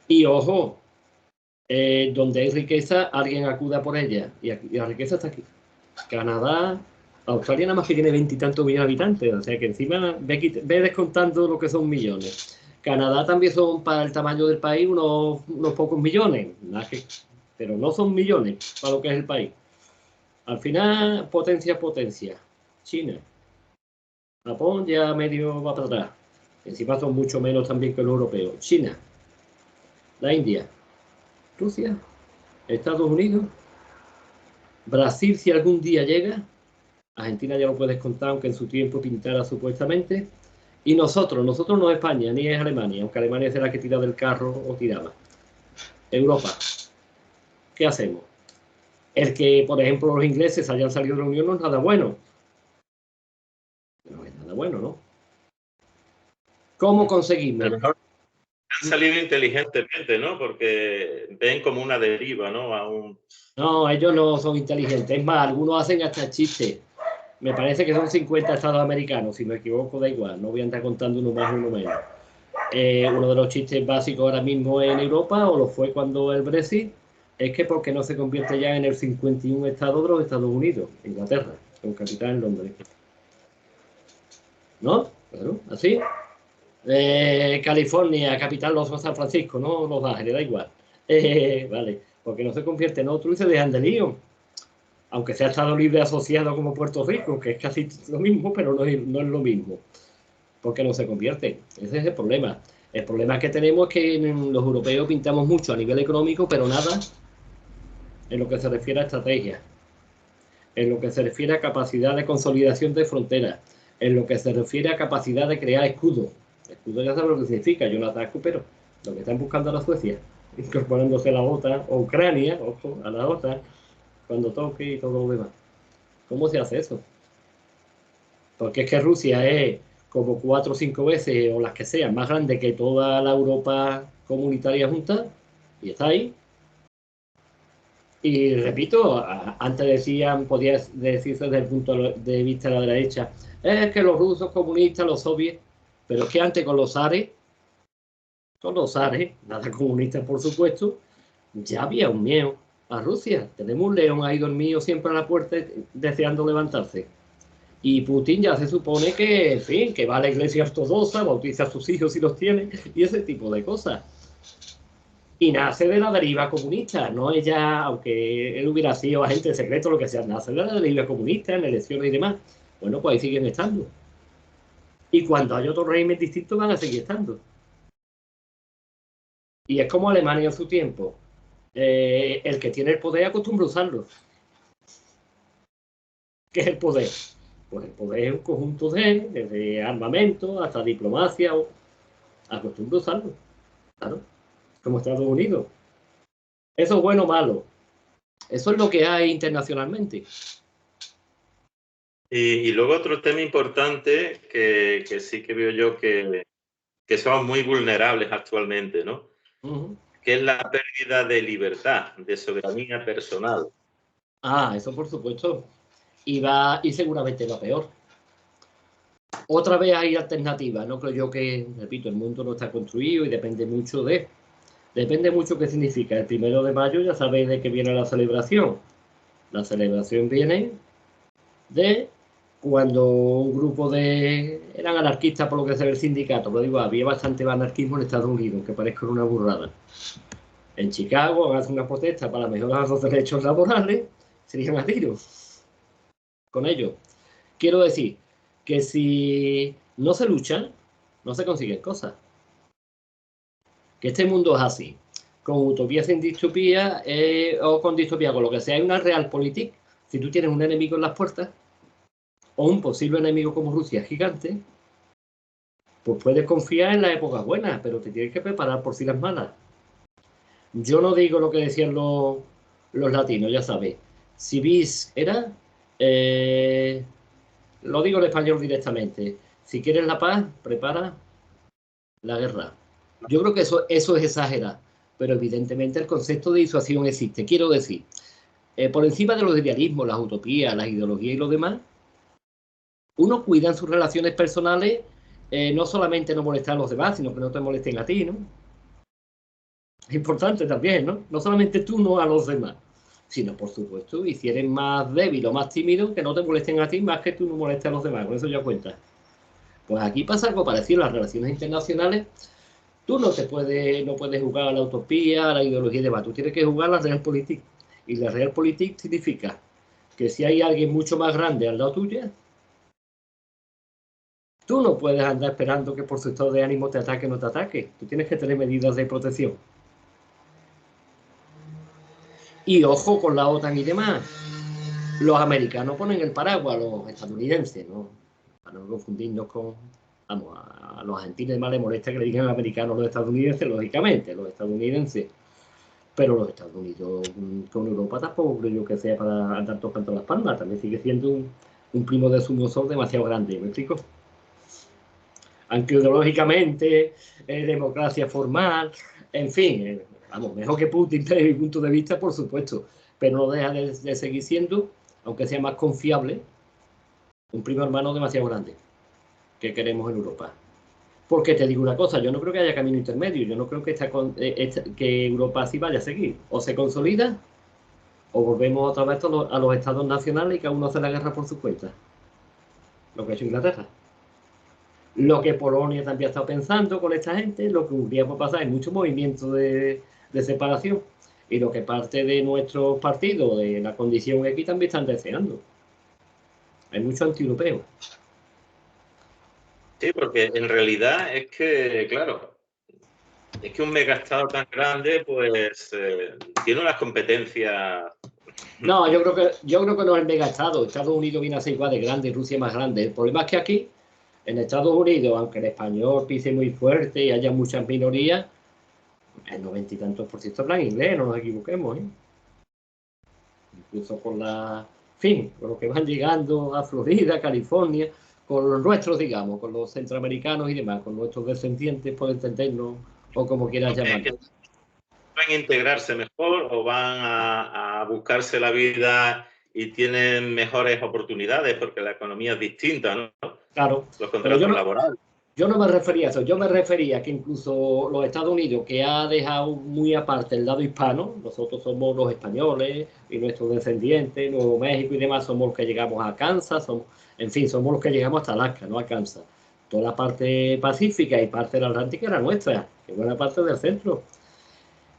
Y ojo, donde hay riqueza, alguien acuda por ella. Y la riqueza está aquí. Canadá, Australia nada más que tiene 20 y tantos millones de habitantes. O sea que encima ve descontando lo que son millones. Canadá también son para el tamaño del país unos pocos millones. Pero no son millones para lo que es el país. Al final, potencia. China. Japón ya medio va para atrás. Encima son mucho menos también que los europeos. China. La India. Rusia. Estados Unidos. Brasil, si algún día llega. Argentina ya lo puedes contar, aunque en su tiempo pintara supuestamente. Y nosotros no es España, ni es Alemania, aunque Alemania será que tira del carro o tiraba. Europa. ¿Qué hacemos? El que, por ejemplo, los ingleses hayan salido de la Unión no es nada bueno. No es nada bueno, ¿no? ¿Cómo conseguimos? A lo mejor han salido inteligentemente, ¿no? Porque ven como una deriva, ¿no? No, ellos no son inteligentes. Es más, algunos hacen hasta chistes. Me parece que son 50 estados americanos, si me equivoco da igual, no voy a andar contando uno más o uno menos. Uno de los chistes básicos ahora mismo en Europa, o lo fue cuando el Brexit, es que porque no se convierte ya en el 51 estado de los Estados Unidos, Inglaterra, con capital en Londres. ¿No? Claro, así. California, capital San Francisco, no Los Ángeles, da igual. Vale, porque no se convierte en otro y se dejan de lío. Aunque sea Estado Libre asociado como Puerto Rico, que es casi lo mismo, pero no es lo mismo. Porque no se convierte. Ese es el problema. El problema que tenemos es que los europeos pintamos mucho a nivel económico, pero nada en lo que se refiere a estrategia, en lo que se refiere a capacidad de consolidación de fronteras, en lo que se refiere a capacidad de crear escudos. Escudo ya sabes lo que significa, yo no ataco, pero lo que están buscando a la Suecia, incorporándose a la OTAN, o Ucrania, ojo, a la OTAN, cuando toque y todo lo demás. ¿Cómo se hace eso? Porque es que Rusia es como 4 o 5 veces, o las que sean, más grande que toda la Europa comunitaria junta, y está ahí. Y repito, antes decían, podía decirse desde el punto de vista de la derecha, es que los rusos comunistas, los soviets, pero es que antes con los zares, nada comunistas por supuesto, ya había un miedo a Rusia. Tenemos un león ahí dormido siempre a la puerta deseando levantarse. Y Putin ya se supone que, en fin, que va a la iglesia ortodoxa, bautiza a sus hijos si los tiene, y ese tipo de cosas. Y nace de la deriva comunista, no ella, aunque él hubiera sido agente secreto, lo que sea, nace de la deriva comunista en elecciones y demás. Bueno, pues ahí siguen estando. Y cuando hay otro régimen distinto van a seguir estando. Y es como Alemania en su tiempo. El que tiene el poder acostumbra a usarlo. ¿Qué es el poder? Pues el poder es un conjunto desde armamento hasta diplomacia, acostumbra a usarlo. Claro, como Estados Unidos. Eso es bueno o malo. Eso es lo que hay internacionalmente. Y luego otro tema importante que sí que veo yo que somos muy vulnerables actualmente, ¿no? Que es la pérdida de libertad, de soberanía personal. Ah, eso por supuesto. Y seguramente va peor. Otra vez hay alternativas, no creo yo que, repito, el mundo no está construido y depende mucho qué significa. El 1 de mayo ya sabéis de qué viene la celebración. La celebración viene de cuando un grupo eran anarquistas por lo que se ve el sindicato, lo digo, había bastante anarquismo en Estados Unidos, que parezca una burrada. En Chicago hacen una protesta para mejorar los derechos laborales, serían a tiros con ellos. Quiero decir que si no se lucha, no se consiguen cosas. Que este mundo es así. Con utopía sin distopía o con distopía, con lo que sea, hay una realpolitik. Si tú tienes un enemigo en las puertas, o un posible enemigo como Rusia gigante, pues puedes confiar en las épocas buenas, pero te tienes que preparar por si las malas. Yo no digo lo que decían los latinos, ya sabéis. Si vis era, lo digo en español directamente, si quieres la paz, prepara la guerra. Yo creo que eso es exagerar, pero evidentemente el concepto de disuasión existe. Quiero decir, por encima de los idealismos, las utopías, las ideologías y lo demás, uno cuida en sus relaciones personales, no solamente no molestar a los demás, sino que no te molesten a ti, ¿no? Es importante también, ¿no? No solamente tú, no a los demás, sino, por supuesto, y si eres más débil o más tímido, que no te molesten a ti más que tú no molestes a los demás, con eso ya cuenta. Pues aquí pasa algo parecido en las relaciones internacionales. Tú no puedes jugar a la utopía, a la ideología y demás, tú tienes que jugar a la realpolitik. Y la realpolitik significa que si hay alguien mucho más grande al lado tuya, tú no puedes andar esperando que por su estado de ánimo te ataque o no te ataque. Tú tienes que tener medidas de protección. Y ojo con la OTAN y demás. Los americanos ponen el paraguas, los estadounidenses, ¿no? Para no confundirnos con... Vamos, a los argentinos además les molesta que le digan americanos los estadounidenses, lógicamente, los estadounidenses. Pero los Estados Unidos con Europa tampoco creo yo que sea para andar tocando las palmas. También sigue siendo un primo de su musor demasiado grande, ¿me explico? Aunque ideológicamente, democracia formal, en fin, vamos, mejor que Putin desde mi punto de vista, por supuesto, pero no deja de seguir siendo, aunque sea más confiable, un primo hermano demasiado grande que queremos en Europa. Porque te digo una cosa, yo no creo que haya camino intermedio, yo no creo que, que Europa así vaya a seguir. O se consolida, o volvemos otra vez a los estados nacionales y cada uno hace la guerra por su cuenta. Lo que ha hecho Inglaterra. Lo que Polonia también ha estado pensando con esta gente, lo que Hungría puede pasar, hay mucho movimiento de separación. Y lo que parte de nuestros partidos, de la condición X, también están deseando. Hay mucho antieuropeo. Sí, porque en realidad es que, claro, es que un megastado tan grande, pues, tiene unas competencias. No, yo creo que no es el megastado. Estados Unidos viene a ser igual de grande, Rusia más grande. El problema es que aquí, en Estados Unidos, aunque el español pise muy fuerte y haya muchas minorías, el 90 y tantos % hablan inglés, no nos equivoquemos, ¿eh? Incluso con con los que van llegando a Florida, California, con los nuestros, digamos, con los centroamericanos y demás, con nuestros descendientes, por entendernos, o como quieras llamarlo. ¿Van a integrarse mejor o van a buscarse la vida y tienen mejores oportunidades porque la economía es distinta, ¿no? Claro. Los contratos laborales. Yo no me refería a eso, yo me refería a que incluso los Estados Unidos, que ha dejado muy aparte el lado hispano, nosotros somos los españoles y nuestros descendientes, Nuevo México y demás, somos los que llegamos a Kansas, somos los que llegamos hasta Alaska, no a Kansas. Toda la parte pacífica y parte del Atlántico era nuestra, que buena parte del centro.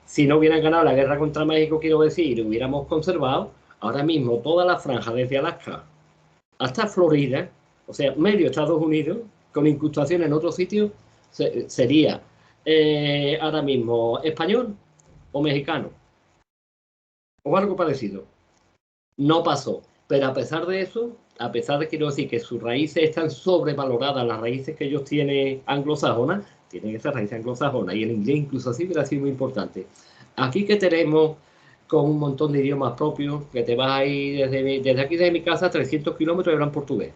Si no hubieran ganado la guerra contra México, quiero decir, y lo hubiéramos conservado, ahora mismo toda la franja desde Alaska hasta Florida, o sea, medio Estados Unidos, con incrustaciones en otros sitios, sería ahora mismo español o mexicano, o algo parecido. No pasó, pero a pesar de eso, a pesar de, quiero decir, que sus raíces están sobrevaloradas, las raíces que ellos tienen anglosajonas, tienen esas raíces anglosajonas, y el inglés incluso así hubiera sido muy importante. Aquí que tenemos con un montón de idiomas propios, que te vas a ir desde aquí de mi casa a 300 kilómetros y hablan portugués.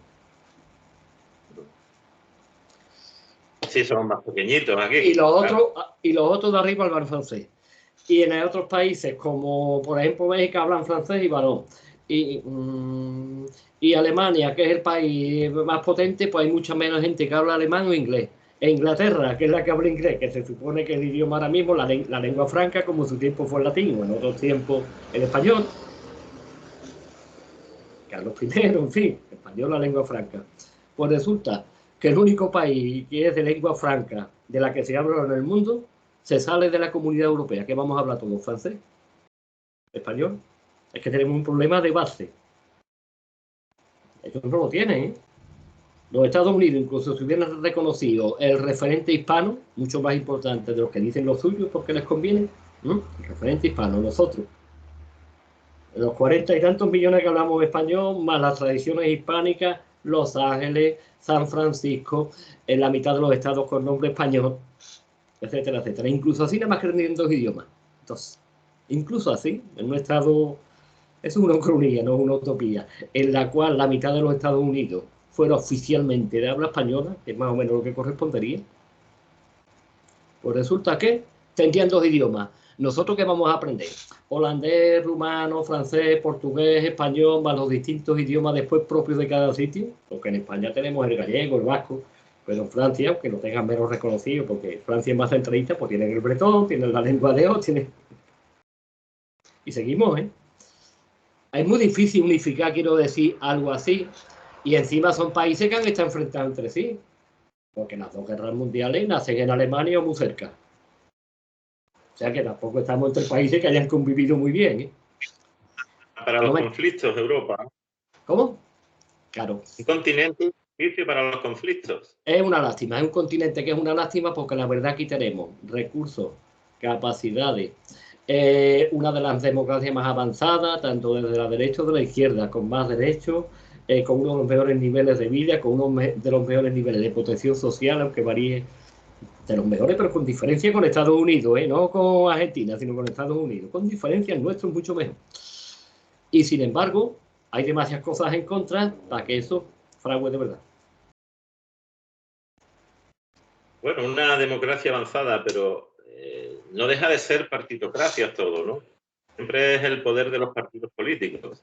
Sí, son más pequeñitos aquí. Y los otros de arriba hablan francés. Y en otros países, como por ejemplo México, hablan francés y varón. y Alemania, que es el país más potente, pues hay mucha menos gente que habla alemán o inglés. E Inglaterra, que es la que habla inglés, que se supone que es el idioma ahora mismo, la lengua franca, como en su tiempo fue el latín, o en otros tiempos el español. Carlos I, en fin, español la lengua franca. Pues resulta que el único país que es de lengua franca, de la que se habla en el mundo, se sale de la Comunidad Europea. ¿Qué vamos a hablar todos? ¿Francés? ¿Español? Es que tenemos un problema de base. Ellos no lo tienen, ¿eh? Los Estados Unidos, incluso si hubieran reconocido el referente hispano, mucho más importante de lo que dicen los suyos porque les conviene, ¿no? El referente hispano, nosotros. Los 40 y tantos millones que hablamos español, más las tradiciones hispánicas, Los Ángeles, San Francisco, en la mitad de los estados con nombre español, etcétera, etcétera. Incluso así, nada más que en 2 idiomas. Entonces, incluso así, en un estado, es una ucronía, no es una utopía, en la cual la mitad de los Estados Unidos fuera oficialmente de habla española, que es más o menos lo que correspondería, pues resulta que tendrían 2 idiomas. ¿Nosotros qué vamos a aprender? Holandés, rumano, francés, portugués, español, más los distintos idiomas después propios de cada sitio, porque en España tenemos el gallego, el vasco, pero en Francia, aunque lo tengan menos reconocido, porque Francia es más centralista, pues tienen el bretón, tienen la lengua de Oz, tienen... Y seguimos, ¿eh? Es muy difícil unificar, quiero decir, algo así, y encima son países que han estado enfrentados entre sí, porque las 2 guerras mundiales nacen en Alemania o muy cerca. O sea que tampoco estamos entre países que hayan convivido muy bien, ¿eh? Para los conflictos, Europa. ¿Cómo? Claro. Un continente difícil para los conflictos. Es una lástima, es un continente que es una lástima porque la verdad aquí tenemos recursos, capacidades, una de las democracias más avanzadas, tanto desde la derecha como de la izquierda, con más derechos, con uno de los mejores niveles de vida, con uno de los mejores niveles de protección social, aunque varíe de los mejores, pero con diferencia con Estados Unidos, no con Argentina, sino con Estados Unidos. Con diferencia, el nuestro es mucho mejor. Y sin embargo, hay demasiadas cosas en contra para que eso frague de verdad. Bueno, una democracia avanzada, pero no deja de ser partitocracia todo, ¿no? Siempre es el poder de los partidos políticos,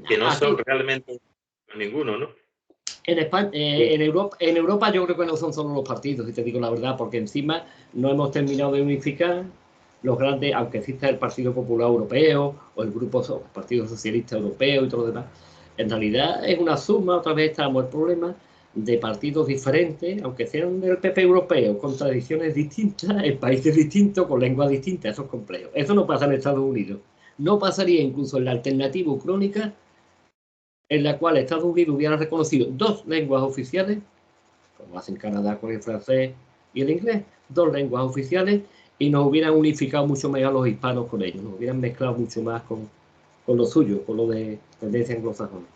que no son realmente ninguno, ¿no? En Europa yo creo que no son solo los partidos, si te digo la verdad, porque encima no hemos terminado de unificar los grandes, aunque exista el Partido Popular Europeo o el Partido Socialista Europeo y todo lo demás. En realidad es una suma, otra vez estamos el problema de partidos diferentes, aunque sean del PP europeo, con tradiciones distintas, en países distintos, con lenguas distintas, eso es complejo. Eso no pasa en Estados Unidos. No pasaría incluso en la alternativa ucrónica, en la cual Estados Unidos hubiera reconocido 2 lenguas oficiales, como hacen Canadá con el francés y el inglés, 2 lenguas oficiales, y nos hubieran unificado mucho más a los hispanos con ellos, nos hubieran mezclado mucho más con lo suyo, con lo de tendencia anglosajona.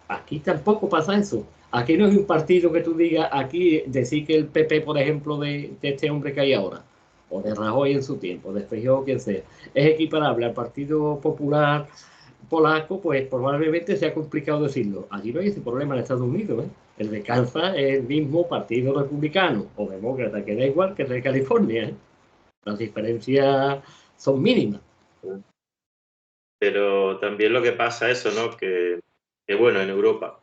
Aquí tampoco pasa eso. Aquí no hay un partido que tú digas, aquí decir que el PP, por ejemplo, de este hombre que hay ahora, o de Rajoy en su tiempo, de Feijóo, quien sea, es equiparable al Partido Popular polaco, pues probablemente sea complicado decirlo. Allí no hay ese problema en Estados Unidos, ¿eh? El de Kansas es el mismo partido republicano o demócrata, que da igual que el de California, ¿eh? Las diferencias son mínimas. Pero también lo que pasa es eso, ¿no? Que bueno, en Europa,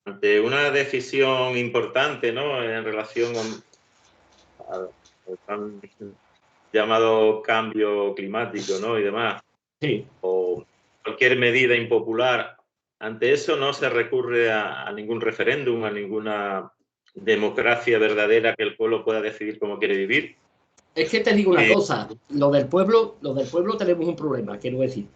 ante una decisión importante, ¿no? En relación al tan llamado cambio climático, ¿no? Y demás. Sí. O cualquier medida impopular, ante eso no se recurre a ningún referéndum, a ninguna democracia verdadera que el pueblo pueda decidir cómo quiere vivir. Es que te digo una cosa, lo del pueblo tenemos un problema, quiero decir.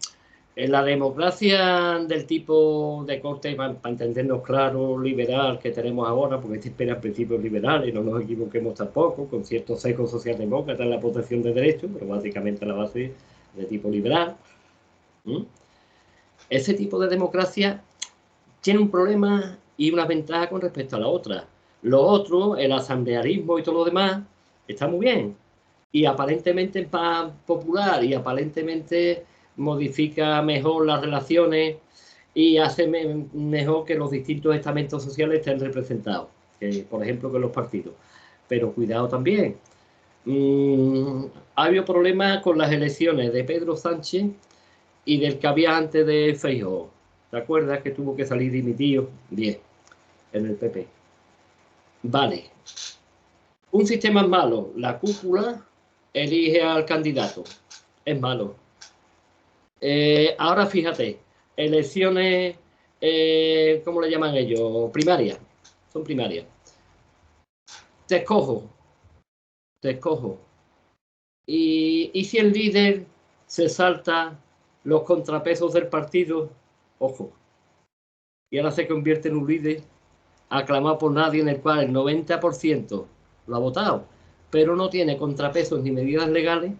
En la democracia del tipo de corte, para entendernos claro, liberal que tenemos ahora, porque se esperan principios liberales, no nos equivoquemos tampoco, con cierto sesgo socialdemócrata en la protección de derechos, pero básicamente la base de tipo liberal. Ese tipo de democracia tiene un problema y una ventaja con respecto a la otra. Lo otro, el asamblearismo y todo lo demás, está muy bien. Y aparentemente es más popular y aparentemente modifica mejor las relaciones y hace mejor que los distintos estamentos sociales estén representados, que, por ejemplo, que los partidos. Pero cuidado también. Ha habido problemas con las elecciones de Pedro Sánchez y del que había antes de Feijóo. ¿Te acuerdas que tuvo que salir dimitido? Bien, en el PP. Vale. Un sistema es malo. La cúpula elige al candidato. Es malo. Ahora fíjate, elecciones, ¿cómo le llaman ellos? Primarias. Son primarias. Te escojo. Y si el líder se salta los contrapesos del partido, ojo, y ahora se convierte en un líder aclamado por nadie, en el cual el 90% lo ha votado, pero no tiene contrapesos ni medidas legales,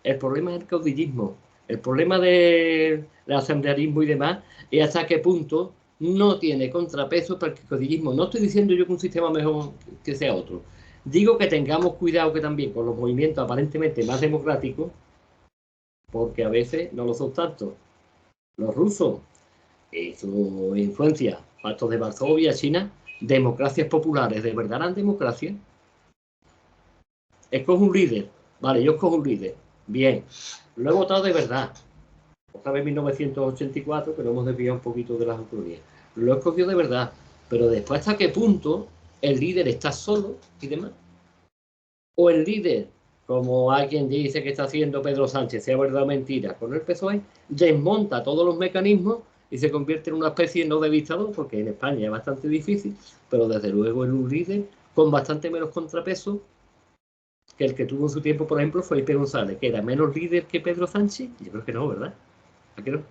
el problema es el caudillismo. El problema del asamblearismo y demás es hasta qué punto no tiene contrapeso para el caudillismo. No estoy diciendo yo que un sistema mejor que sea otro. Digo que tengamos cuidado que también con los movimientos aparentemente más democráticos, porque a veces no lo son tanto. Los rusos y su influencia, pactos de Varsovia, China, democracias populares, ¿de verdad eran democracias? Escojo un líder, vale, yo escojo un líder, bien, lo he votado de verdad, otra vez 1984, que lo hemos desviado un poquito de las autonomías, lo he escogido de verdad, pero después hasta qué punto el líder está solo y demás, o el líder, como alguien dice que está haciendo Pedro Sánchez, sea verdad o mentira, con el PSOE, desmonta todos los mecanismos y se convierte en una especie no de dictador, porque en España es bastante difícil, pero desde luego en un líder con bastante menos contrapeso que el que tuvo en su tiempo, por ejemplo, Felipe González, que era menos líder que Pedro Sánchez. Yo creo que no, ¿verdad? ¿A qué no?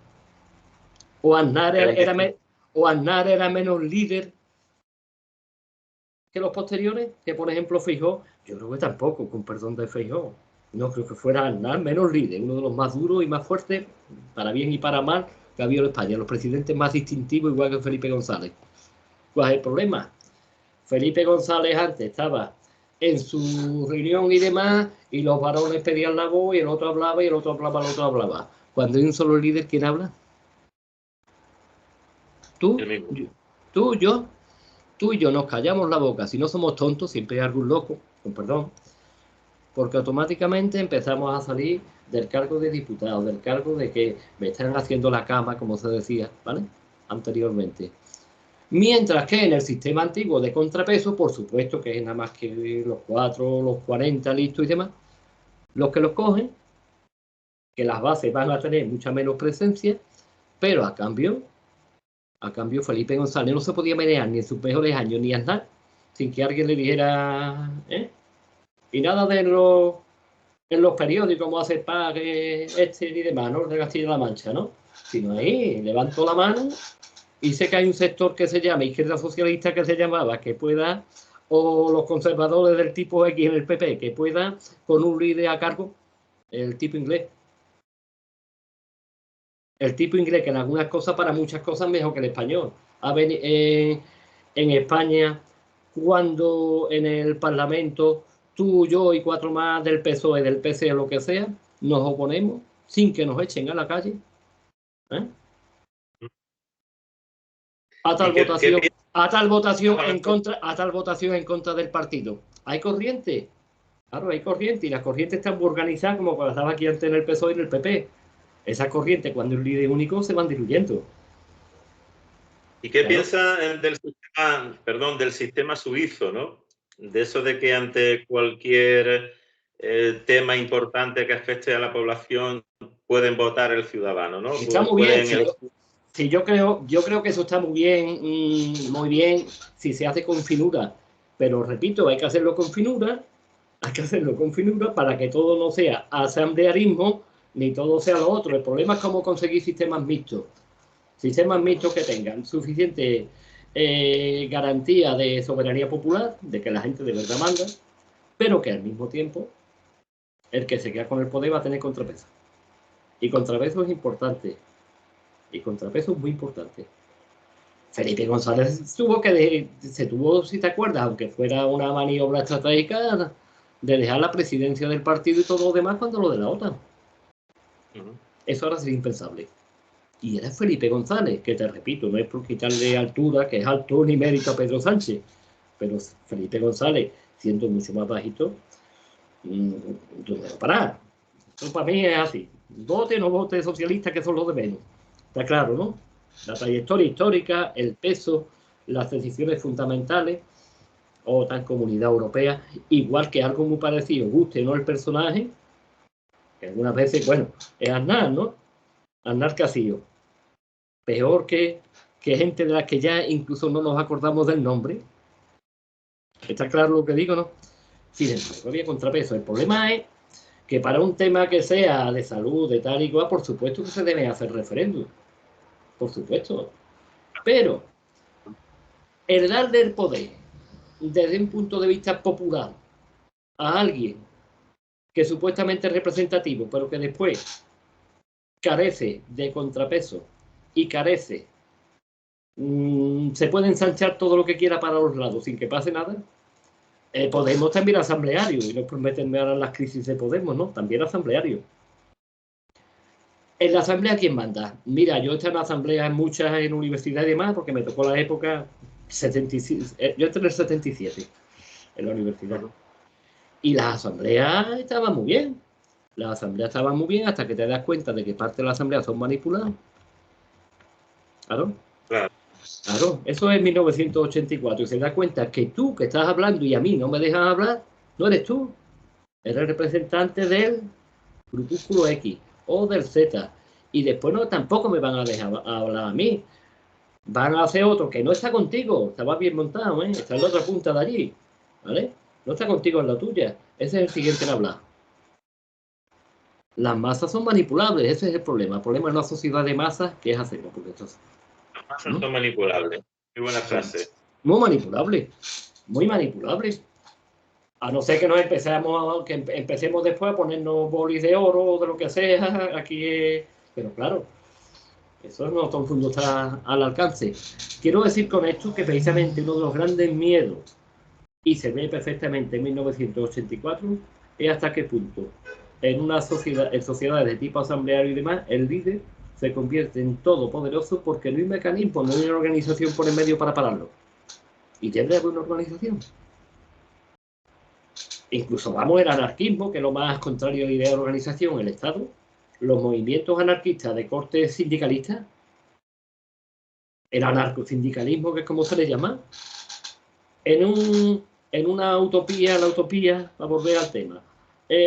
O Aznar era menos líder que los posteriores, que por ejemplo Feijóo. Yo creo que tampoco, con perdón de Feijóo. No creo que fuera Aznar menos líder, uno de los más duros y más fuertes, para bien y para mal, que ha habido en España. Los presidentes más distintivos, igual que Felipe González. ¿Cuál es el problema? Felipe González antes estaba en su reunión y demás, y los varones pedían la voz, y el otro hablaba, y el otro hablaba, el otro hablaba. Cuando hay un solo líder, ¿quién habla? Tú, yo. Tú y yo nos callamos la boca. Si no somos tontos, siempre hay algún loco, con perdón, porque automáticamente empezamos a salir del cargo de diputado, del cargo de que me están haciendo la cama, como se decía, ¿vale? Anteriormente. Mientras que en el sistema antiguo de contrapeso, por supuesto que es nada más que los 4, los 40 listos y demás, los que los cogen, que las bases van a tener mucha menos presencia, pero a cambio Felipe González no se podía menear ni en sus mejores años ni andar sin que alguien le dijera, y nada de en los periódicos como hace Pague, y demás, ¿no? De Castilla-La Mancha, ¿no? Sino ahí levanto la mano y sé que hay un sector que se llama izquierda socialista, que se llamaba, que pueda, o los conservadores del tipo X en el PP, que pueda, con un líder a cargo, el tipo inglés. El tipo inglés, que en algunas cosas, para muchas cosas, mejor que el español. En España, cuando en el Parlamento tú, yo y 4 más del PSOE, del PC, lo que sea, nos oponemos sin que nos echen a la calle, a tal votación en contra del partido. ¿Hay corriente? Claro, hay corriente, y las corrientes están muy organizadas como cuando estaba aquí antes en el PSOE y en el PP. Esas corrientes, cuando es un líder único, se van diluyendo. ¿Y qué piensa del sistema suizo, ¿no? De eso de que ante cualquier tema importante que afecte a la población pueden votar el ciudadano, ¿no? Está muy bien. Sí, yo creo que eso está muy bien si se hace con finura. Pero repito, hay que hacerlo con finura, para que todo no sea asamblearismo ni todo sea lo otro. El problema es cómo conseguir sistemas mixtos que tengan suficiente garantía de soberanía popular, de que la gente de verdad manda, pero que al mismo tiempo el que se queda con el poder va a tener contrapeso. Y contrapeso es importante. Muy importante. Felipe González se tuvo, si te acuerdas, aunque fuera una maniobra estratégica, de dejar la presidencia del partido y todo lo demás cuando lo de la OTAN. Eso ahora sería impensable. Y era Felipe González, que te repito, no es por quitarle altura, que es alto, ni mérito a Pedro Sánchez, pero Felipe González, siendo mucho más bajito, ¿dónde va a parar? Eso para mí es así. Vote o no vote socialista, que son los de menos. Está claro, ¿no? La trayectoria histórica, el peso, las decisiones fundamentales, OTAN, Comunidad Europea, igual que algo muy parecido, guste o no el personaje, que algunas veces, bueno, es Aznar, ¿no? Aznar Casillo. Peor que gente de la que ya incluso no nos acordamos del nombre. ¿Está claro lo que digo, no? Sin embargo, había contrapeso. El problema es que para un tema que sea de salud, de tal y cual, por supuesto que se debe hacer referéndum. Por supuesto. Pero el darle el poder desde un punto de vista popular a alguien que supuestamente es representativo, pero que después carece de contrapeso y carece, se puede ensanchar todo lo que quiera para los lados sin que pase nada. Podemos también asambleario, y nos prometen ahora las crisis de Podemos, ¿no? También asambleario. ¿En la asamblea quién manda? Mira, yo he estado en asambleas muchas en universidad y demás, porque me tocó la época 76, yo entré en el 77 en la universidad. Y las asambleas estaban muy bien. Las asambleas estaban muy bien hasta que te das cuenta de que parte de la asamblea son manipuladas. Claro. Claro, eso es 1984. Y se da cuenta que tú, que estás hablando y a mí no me dejas hablar, no eres tú. Eres el representante del grupúsculo X o del Z. Y después no, tampoco me van a dejar hablar a mí. Van a hacer otro que no está contigo. Estaba bien montado, ¿eh? Está en la otra punta de allí. ¿Vale? No está contigo en la tuya. Ese es el siguiente en hablar. Las masas son manipulables, ese es el problema. El problema en una sociedad de masas, ¿qué es hacerlo? Porque entonces, las masas son manipulables. Muy buena frase. Muy manipulables. Muy manipulables. A no ser que nos empecemos después a ponernos bolis de oro o de lo que sea. Aquí pero claro, eso no todo el mundo está al alcance. Quiero decir con esto que precisamente uno de los grandes miedos, y se ve perfectamente en 1984, es hasta qué punto en una sociedad, en sociedades de tipo asambleario y demás, el líder se convierte en todopoderoso porque no hay mecanismo, no hay una organización por el medio para pararlo. Y tiene que haber una organización. Incluso vamos el anarquismo, que es lo más contrario a la idea de organización, el Estado, los movimientos anarquistas de corte sindicalista, el anarcosindicalismo, que es como se le llama, en una utopía, la utopía, para volver al tema,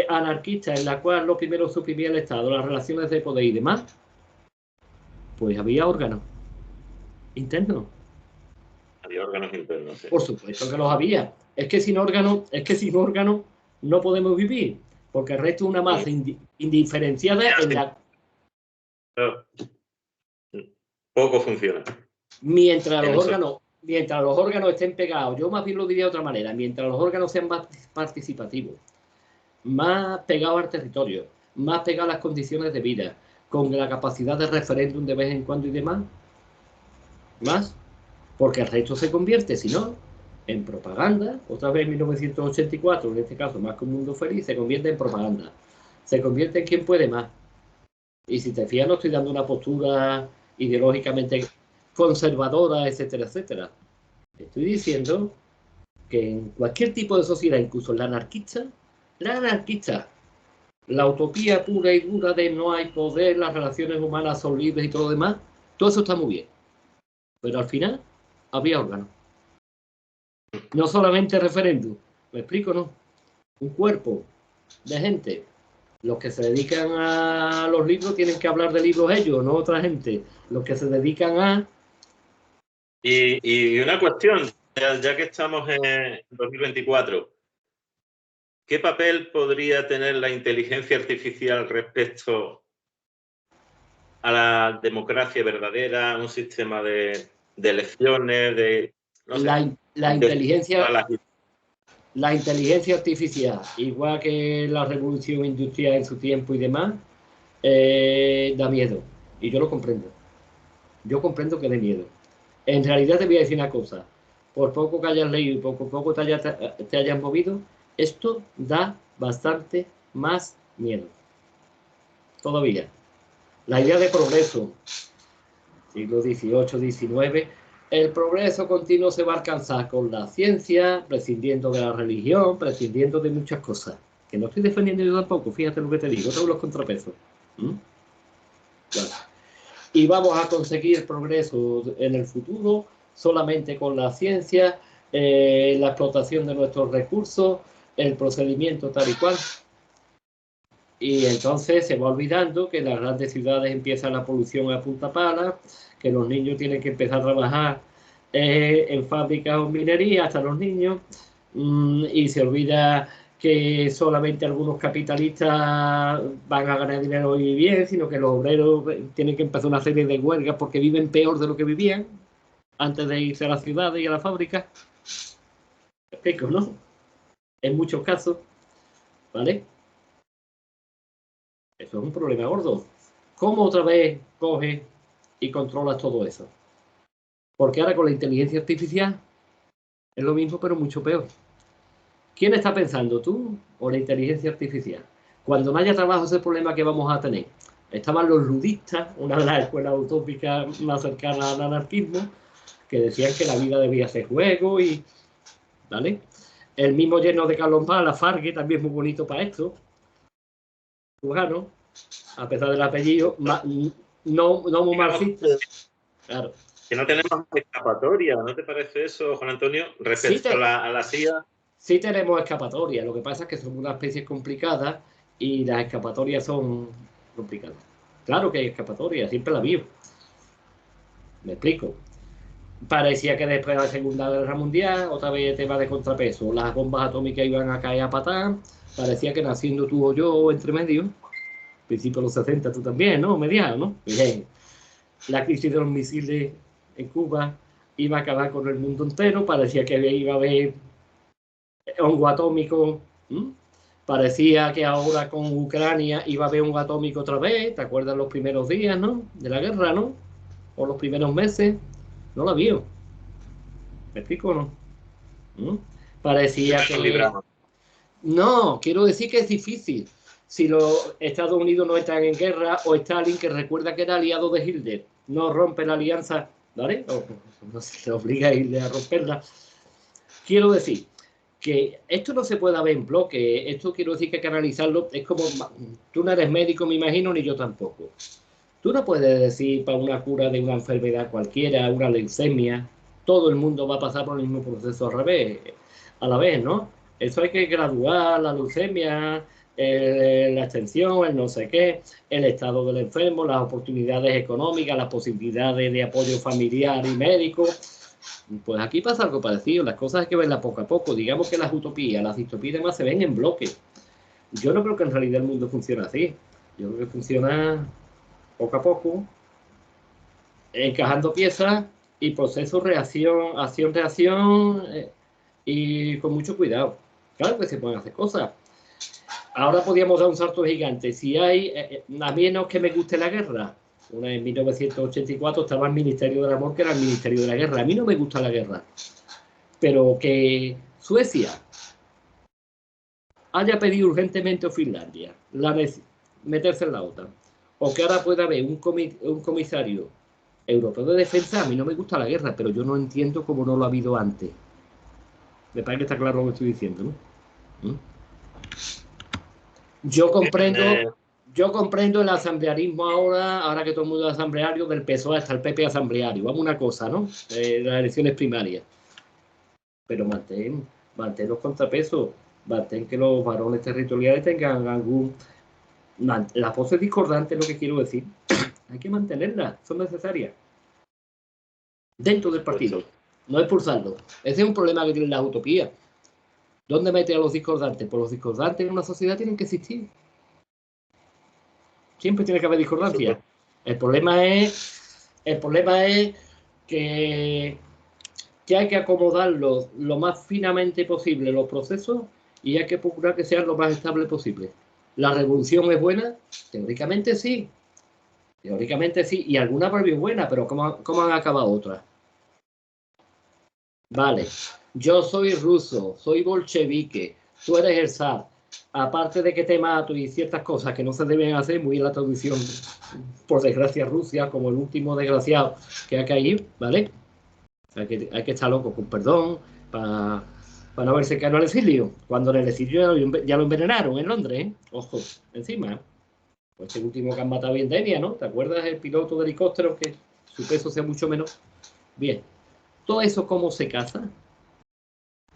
anarquista, en la cual lo primero suprimía el Estado, las relaciones de poder y demás, pues había órganos internos. Había órganos internos, sí. Por supuesto que los había. Es que sin órganos no podemos vivir, porque el resto es una masa indiferenciada en la... Poco funciona. Mientras los órganos estén pegados, yo más bien lo diría de otra manera, mientras los órganos sean más participativos, más pegados al territorio, más pegados a las condiciones de vida, con la capacidad de referéndum de vez en cuando y demás, más, porque el resto se convierte, si no, en propaganda. Otra vez en 1984, en este caso más que un mundo feliz, se convierte en propaganda, se convierte en quien puede más. Y si te fijas, no estoy dando una postura ideológicamente conservadora, etcétera, etcétera. Estoy diciendo que en cualquier tipo de sociedad, incluso la anarquista, la utopía pura y dura de no hay poder, las relaciones humanas son libres y todo lo demás, todo eso está muy bien. Pero al final había órganos. No solamente referéndum, ¿me explico, no? Un cuerpo de gente. Los que se dedican a los libros tienen que hablar de libros ellos, no otra gente. Los que se dedican a... Y una cuestión, ya que estamos en 2024, ¿qué papel podría tener la inteligencia artificial respecto a la democracia verdadera, un sistema de elecciones, de... No sé, la inteligencia artificial, igual que la revolución industrial en su tiempo y demás, da miedo. Y yo lo comprendo. Yo comprendo que dé miedo. En realidad te voy a decir una cosa. Por poco que hayas leído y poco te hayas movido, esto da bastante más miedo. Todavía. La idea de progreso, siglo XVIII, XIX, el progreso continuo se va a alcanzar con la ciencia, prescindiendo de la religión, prescindiendo de muchas cosas. Que no estoy defendiendo yo tampoco, fíjate lo que te digo, todos los contrapesos. Claro. Y vamos a conseguir progreso en el futuro solamente con la ciencia, la explotación de nuestros recursos, el procedimiento tal y cual. Y entonces se va olvidando que en las grandes ciudades empieza la polución a punta pala, que los niños tienen que empezar a trabajar en fábricas o minería, hasta los niños, y se olvida que solamente algunos capitalistas van a ganar dinero y bien, sino que los obreros tienen que empezar una serie de huelgas porque viven peor de lo que vivían antes de irse a las ciudades y a las fábricas. ¿Me explico, no? En muchos casos, ¿vale? Eso es un problema gordo. ¿Cómo otra vez coges y controlas todo eso? Porque ahora con la inteligencia artificial es lo mismo, pero mucho peor. ¿Quién está pensando, tú o la inteligencia artificial? Cuando no haya trabajo, ese problema que vamos a tener. Estaban los ludistas, una de las escuelas utópicas más cercanas al anarquismo, que decían que la vida debía ser juego y... ¿vale? El mismo lleno de Carlos Marx, la Fargue, también muy bonito para esto. Cubano, a pesar del apellido, no muy marxista. Claro. Que no tenemos escapatoria, ¿no te parece eso, Juan Antonio? Respecto a la CIA. Sí tenemos escapatoria, lo que pasa es que son una especie complicada y las escapatorias son complicadas. Claro que hay escapatoria, siempre la vivo. Me explico. Parecía que después de la Segunda Guerra Mundial, otra vez el tema de contrapeso, las bombas atómicas iban a caer a patar, parecía que naciendo tú o yo entre medio, principios de los 60 tú también, ¿no? Mediados, ¿no? Bien. La crisis de los misiles en Cuba iba a acabar con el mundo entero, parecía que iba a haber hongo atómico, parecía que ahora con Ucrania iba a haber hongo atómico otra vez, ¿te acuerdas los primeros días, ¿no? De la guerra, ¿no? O los primeros meses, no la vio. ¿Me explico o no? Parecía que... No, quiero decir que es difícil. Si los Estados Unidos no están en guerra, o Stalin, que recuerda que era aliado de Hitler, no rompe la alianza, ¿vale? O no se le obliga a Hitler a romperla. Quiero decir que esto no se puede ver en bloque. Esto quiero decir que hay que analizarlo. Es como, tú no eres médico, me imagino, ni yo tampoco. Tú no puedes decir para una cura de una enfermedad cualquiera, una leucemia, todo el mundo va a pasar por el mismo proceso a la vez, ¿no? Eso hay que graduar, la leucemia, la extensión, el no sé qué, el estado del enfermo, las oportunidades económicas, las posibilidades de apoyo familiar y médico. Pues aquí pasa algo parecido, las cosas hay que verlas poco a poco. Digamos que las utopías, las distopías y demás se ven en bloque. Yo no creo que en realidad el mundo funcione así. Yo creo que funciona poco a poco, encajando piezas y proceso reacción, acción-reacción y con mucho cuidado. Claro que se pueden hacer cosas. Ahora podríamos dar un salto gigante. Si hay, a mí no es que me guste la guerra. En 1984 estaba el Ministerio del Amor, que era el Ministerio de la Guerra. A mí no me gusta la guerra. Pero que Suecia haya pedido urgentemente a Finlandia meterse en la OTAN, o que ahora pueda haber un comisario europeo de defensa, a mí no me gusta la guerra, pero yo no entiendo cómo no lo ha habido antes. Me parece que está claro lo que estoy diciendo, ¿no? Yo comprendo el asamblearismo ahora que todo el mundo es asambleario, del PSOE hasta el PP asambleario. Vamos una cosa, ¿no? Las elecciones primarias. Pero mantén los contrapesos, mantén que los varones territoriales tengan algún... Las voces discordantes, lo que quiero decir, hay que mantenerlas, son necesarias. Dentro del partido, no expulsarlos. Ese es un problema que tienen las utopías. ¿Dónde mete a los discordantes? Pues los discordantes en una sociedad tienen que existir. Siempre tiene que haber discordancia. El problema es que hay que acomodarlos lo más finamente posible los procesos y hay que procurar que sean lo más estable posible. ¿La revolución es buena? Teóricamente sí. Teóricamente sí. Y alguna va bien buena, pero ¿cómo han acabado otras? Vale, yo soy ruso, soy bolchevique, tú eres el zar. Aparte de que te mato y ciertas cosas que no se deben hacer, muy en la traducción, por desgracia, Rusia, como el último desgraciado que ha caído, ¿vale? Hay que estar loco, con perdón, para para no haber cercano al exilio. Cuando en el exilio ya lo envenenaron en Londres, ¿eh? Ojo, encima. Pues el último que han matado en Denia, ¿no? ¿Te acuerdas el piloto de helicóptero que su peso sea mucho menos? Bien. Todo eso, ¿cómo se caza?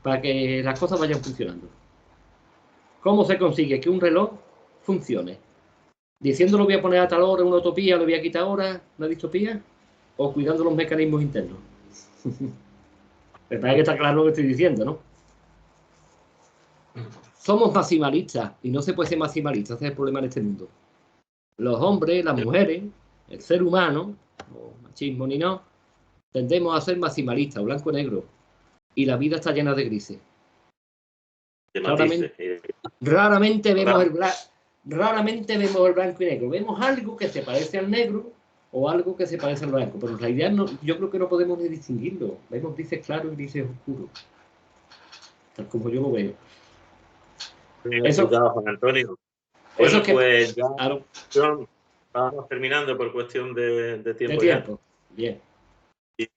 Para que las cosas vayan funcionando. ¿Cómo se consigue que un reloj funcione? Diciéndolo voy a poner a tal hora una utopía, lo voy a quitar ahora una distopía, o cuidando los mecanismos internos. Me parece que está claro lo que estoy diciendo, ¿no? Somos maximalistas y no se puede ser maximalista, ese es el problema en este mundo. Los hombres, las mujeres, el ser humano, o machismo ni no, tendemos a ser maximalistas, blanco y negro, y la vida está llena de grises. Raramente vemos el blanco y negro. Vemos algo que se parece al negro o algo que se parece al blanco, pero en realidad no, yo creo que no podemos ni distinguirlo. Vemos grises claros y grises oscuros, tal como yo lo veo. Eso, Juan Antonio. Bueno, eso pues ya vamos terminando por cuestión de tiempo. Bien.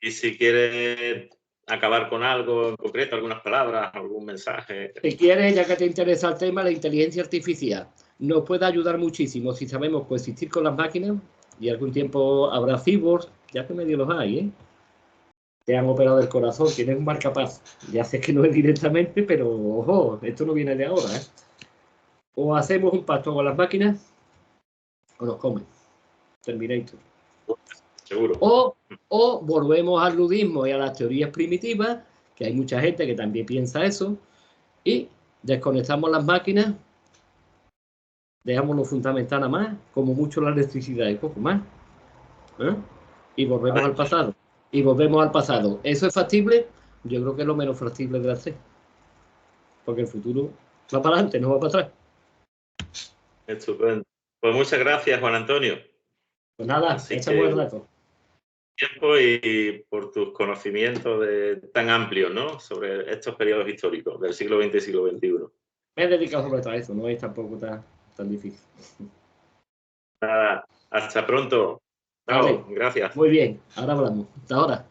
Y si quieres acabar con algo en concreto, algunas palabras, algún mensaje. Si quieres, ya que te interesa el tema, la inteligencia artificial nos puede ayudar muchísimo si sabemos coexistir con las máquinas, y algún tiempo habrá cyborgs, ya que medio los hay, ¿eh? Te han operado el corazón, tienes un marcapasos. Ya sé que no es directamente, pero ojo, esto no viene de ahora, ¿eh? O hacemos un pacto con las máquinas o nos comen. Terminator. Seguro. O volvemos al ludismo y a las teorías primitivas, que hay mucha gente que también piensa eso, y desconectamos las máquinas, dejamos lo fundamental nada más, como mucho la electricidad y poco más, ¿eh? Y volvemos al pasado. Y volvemos al pasado. ¿Eso es factible? Yo creo que es lo menos factible de hacer. Porque el futuro va para adelante, no va para atrás. Estupendo. Pues muchas gracias, Juan Antonio. Pues nada, echamos el rato. Tiempo y por tus conocimientos tan amplios, ¿no? Sobre estos periodos históricos del siglo XX y siglo XXI. Me he dedicado sobre todo a eso, no es tampoco tan difícil. Nada, hasta pronto. Vale. Gracias. Muy bien, ahora hablamos. Hasta ahora.